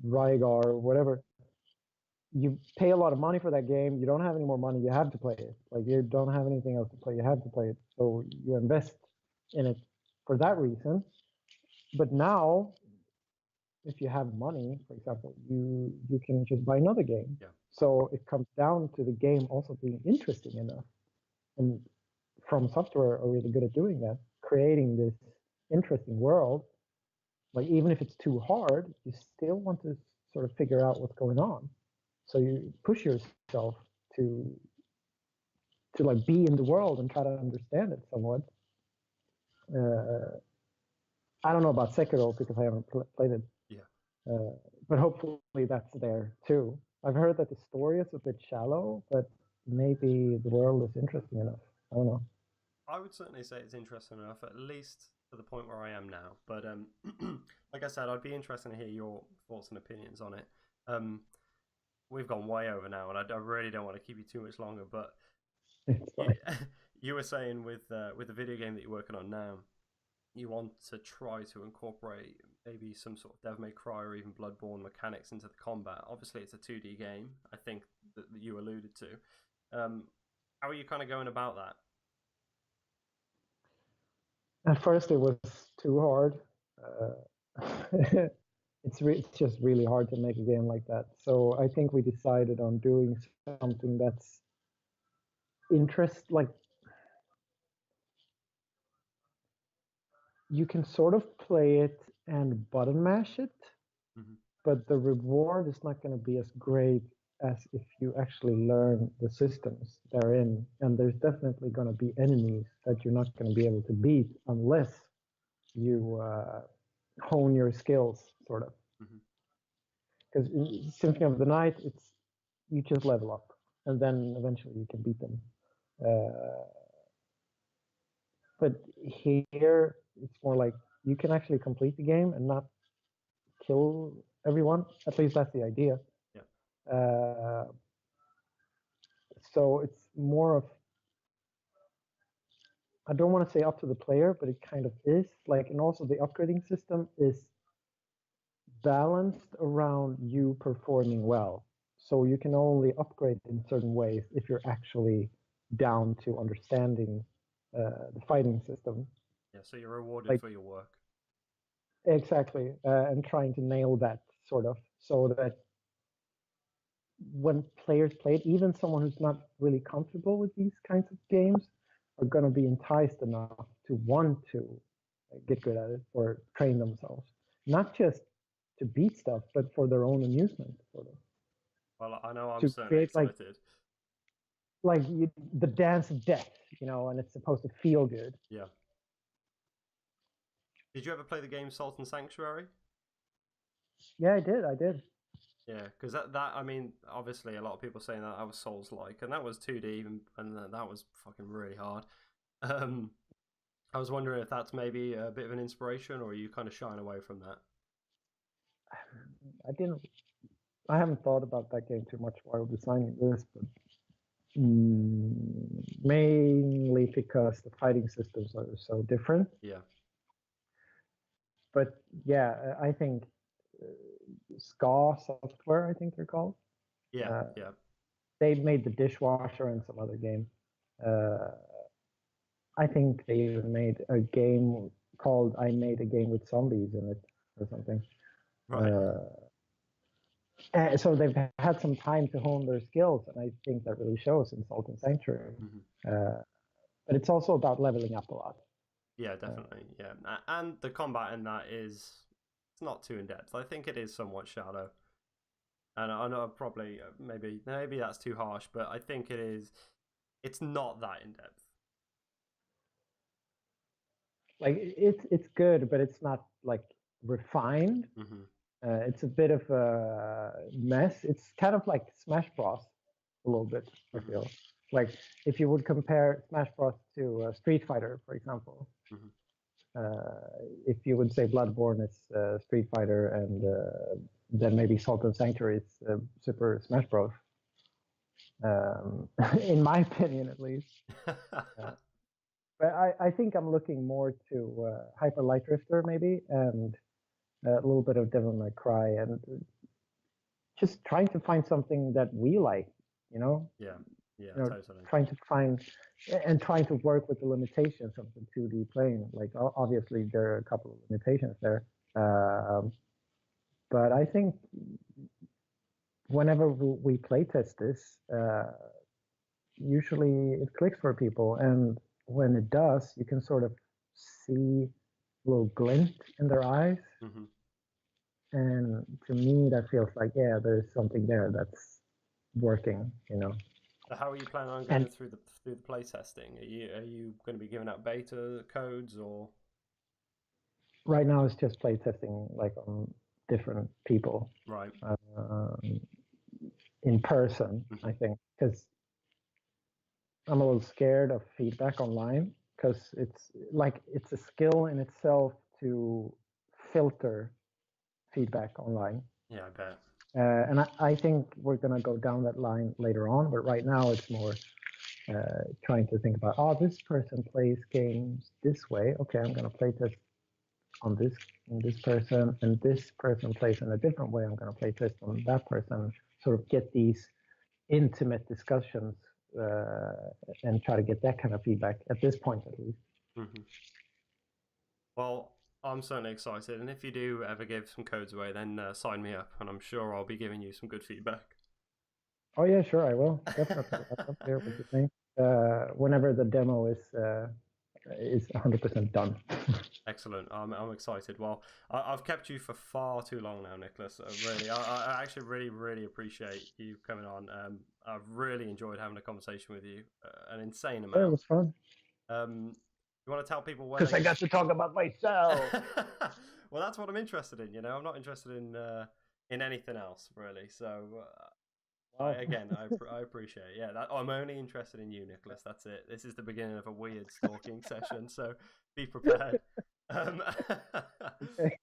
Rygar or whatever, you pay a lot of money for that game. You don't have any more money. You have to play it. Like you don't have anything else to play. You have to play it. So you invest in it for that reason. But now, if you have money, for example, you can just buy another game. Yeah. So it comes down to the game also being interesting enough. And From Software are really good at doing that, creating this interesting world. Like even if it's too hard, you still want to sort of figure out what's going on. So you push yourself to like be in the world and try to understand it somewhat. I don't know about Sekiro because I haven't played it, Yeah. but hopefully that's there too. I've heard that the story is a bit shallow, but maybe the world is interesting enough. I don't know. I would certainly say it's interesting enough, at least to the point where I am now. But like I said, I'd be interested to hear your thoughts and opinions on it. Um, we've gone way over now, and I really don't want to keep you too much longer. But It's you, fine. you were saying with the video game that you're working on now, you want to try to incorporate maybe some sort of Devil May Cry or even Bloodborne mechanics into the combat. Obviously, it's a 2D game. I think that you alluded to. How are you kind of going about that? At first, it was too hard. It's just really hard to make a game like that. So I think we decided on doing something that's like you can sort of play it and button mash it, but the reward is not going to be as great as if you actually learn the systems they're in. And there's definitely going to be enemies that you're not going to be able to beat unless you hone your skills, sort of. Because in Symphony of the Night, it's you just level up, and then eventually you can beat them. But here, it's more like you can actually complete the game and not kill everyone. At least that's the idea. Yeah. So it's more of, I don't want to say up to the player, but it kind of is. Like, and also the upgrading system is balanced around you performing well. So you can only upgrade in certain ways if you're actually down to understanding the fighting system. Yeah, so you're rewarded Like for your work. exactly, and trying to nail that sort of, so that when players play it, even someone who's not really comfortable with these kinds of games are going to be enticed enough to want to get good at it or train themselves, not just to beat stuff, but for their own amusement, sort of. Well, I know I'm To certainly create excited. the dance of death, and it's supposed to feel good. Yeah. Did you ever play the game Salt and Sanctuary? Yeah, I did. Yeah, because that I mean, obviously a lot of people saying that was Souls-like, and that was 2D, and that was fucking really hard. Um, I was wondering if that's maybe a bit of an inspiration, or are you kind of shying away from that? I haven't thought about that game too much while designing this, but mainly because the fighting systems are so different. Yeah. But yeah, I think Ska Software, I think they're called. Yeah, yeah. They made the Dishwasher and some other game. I think they even made a game called "I Made a Game with Zombies" in it or something. Right. So they've had some time to hone their skills, and I think that really shows in Salt and Sanctuary. But it's also about leveling up a lot. Yeah, definitely. Yeah, and the combat in that it's not too in depth. I think it is somewhat shallow, and I know probably maybe that's too harsh, but I think it is. It's not that in depth. Like it's good, but it's not like refined. It's a bit of a mess. It's kind of like Smash Bros. A little bit, I feel. Like if you would compare Smash Bros. To Street Fighter, for example, if you would say Bloodborne is Street Fighter, and then maybe Salt and Sanctuary is Super Smash Bros. In my opinion, at least. But I think I'm looking more to Hyper Light Drifter, maybe, and a little bit of Devil May Cry, and just trying to find something that we like, you know? Yeah, totally. Trying to work with the limitations of the 2D playing. Like, obviously, there are a couple of limitations there. But I think whenever we play test this, usually it clicks for people. And when it does, you can sort of see a little glint in their eyes. And to me, that feels like, yeah, there's something there that's working, you know. So how are you planning on going through the play testing? Are you going to be giving out beta codes or? Right now, it's just play testing, like on different people, right? In person, I think, because I'm a little scared of feedback online, because it's a skill in itself to filter feedback online. Yeah, I bet. And I think we're going to go down that line later on, but right now it's more trying to think about, this person plays games this way. Okay, I'm going to play test on this person, and this person plays in a different way. I'm going to play test on that person. Sort of get these intimate discussions and try to get that kind of feedback at this point, at least. Well, I'm certainly excited, and if you do ever give some codes away, then sign me up, and I'm sure I'll be giving you some good feedback. Oh yeah, sure, I will, definitely. I'd love to hear what you think whenever the demo is 100% done. Excellent. I'm excited. Well, I've kept you for far too long now, Niklas. Really, I actually really appreciate you coming on. I've really enjoyed having a conversation with you. An insane amount. Yeah, it was fun. You want to tell people where? Because I got to talk about myself. Well, that's what I'm interested in. You know, I'm not interested in anything else really. So. I appreciate it. Yeah, I'm only interested in you, Niklas. That's it. This is the beginning of a weird stalking session, so be prepared. Okay.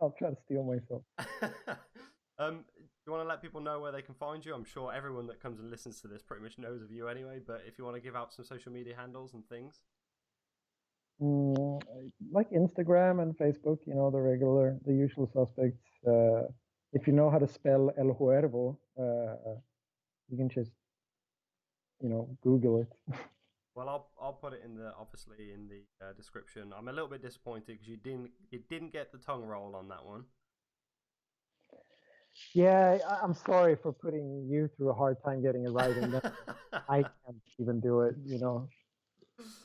I'll try to steal myself. Do you want to let people know where they can find you? I'm sure everyone that comes and listens to this pretty much knows of you anyway, but if you want to give out some social media handles and things. Like Instagram and Facebook, you know, the usual suspects. If you know how to spell El Huervo, you can just, Google it. Well, I'll put it obviously in the description. I'm a little bit disappointed because you didn't get the tongue roll on that one. Yeah, I'm sorry for putting you through a hard time getting it right, and I can't even do it.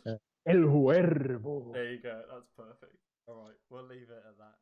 El Huervo. There you go. That's perfect. All right, we'll leave it at that.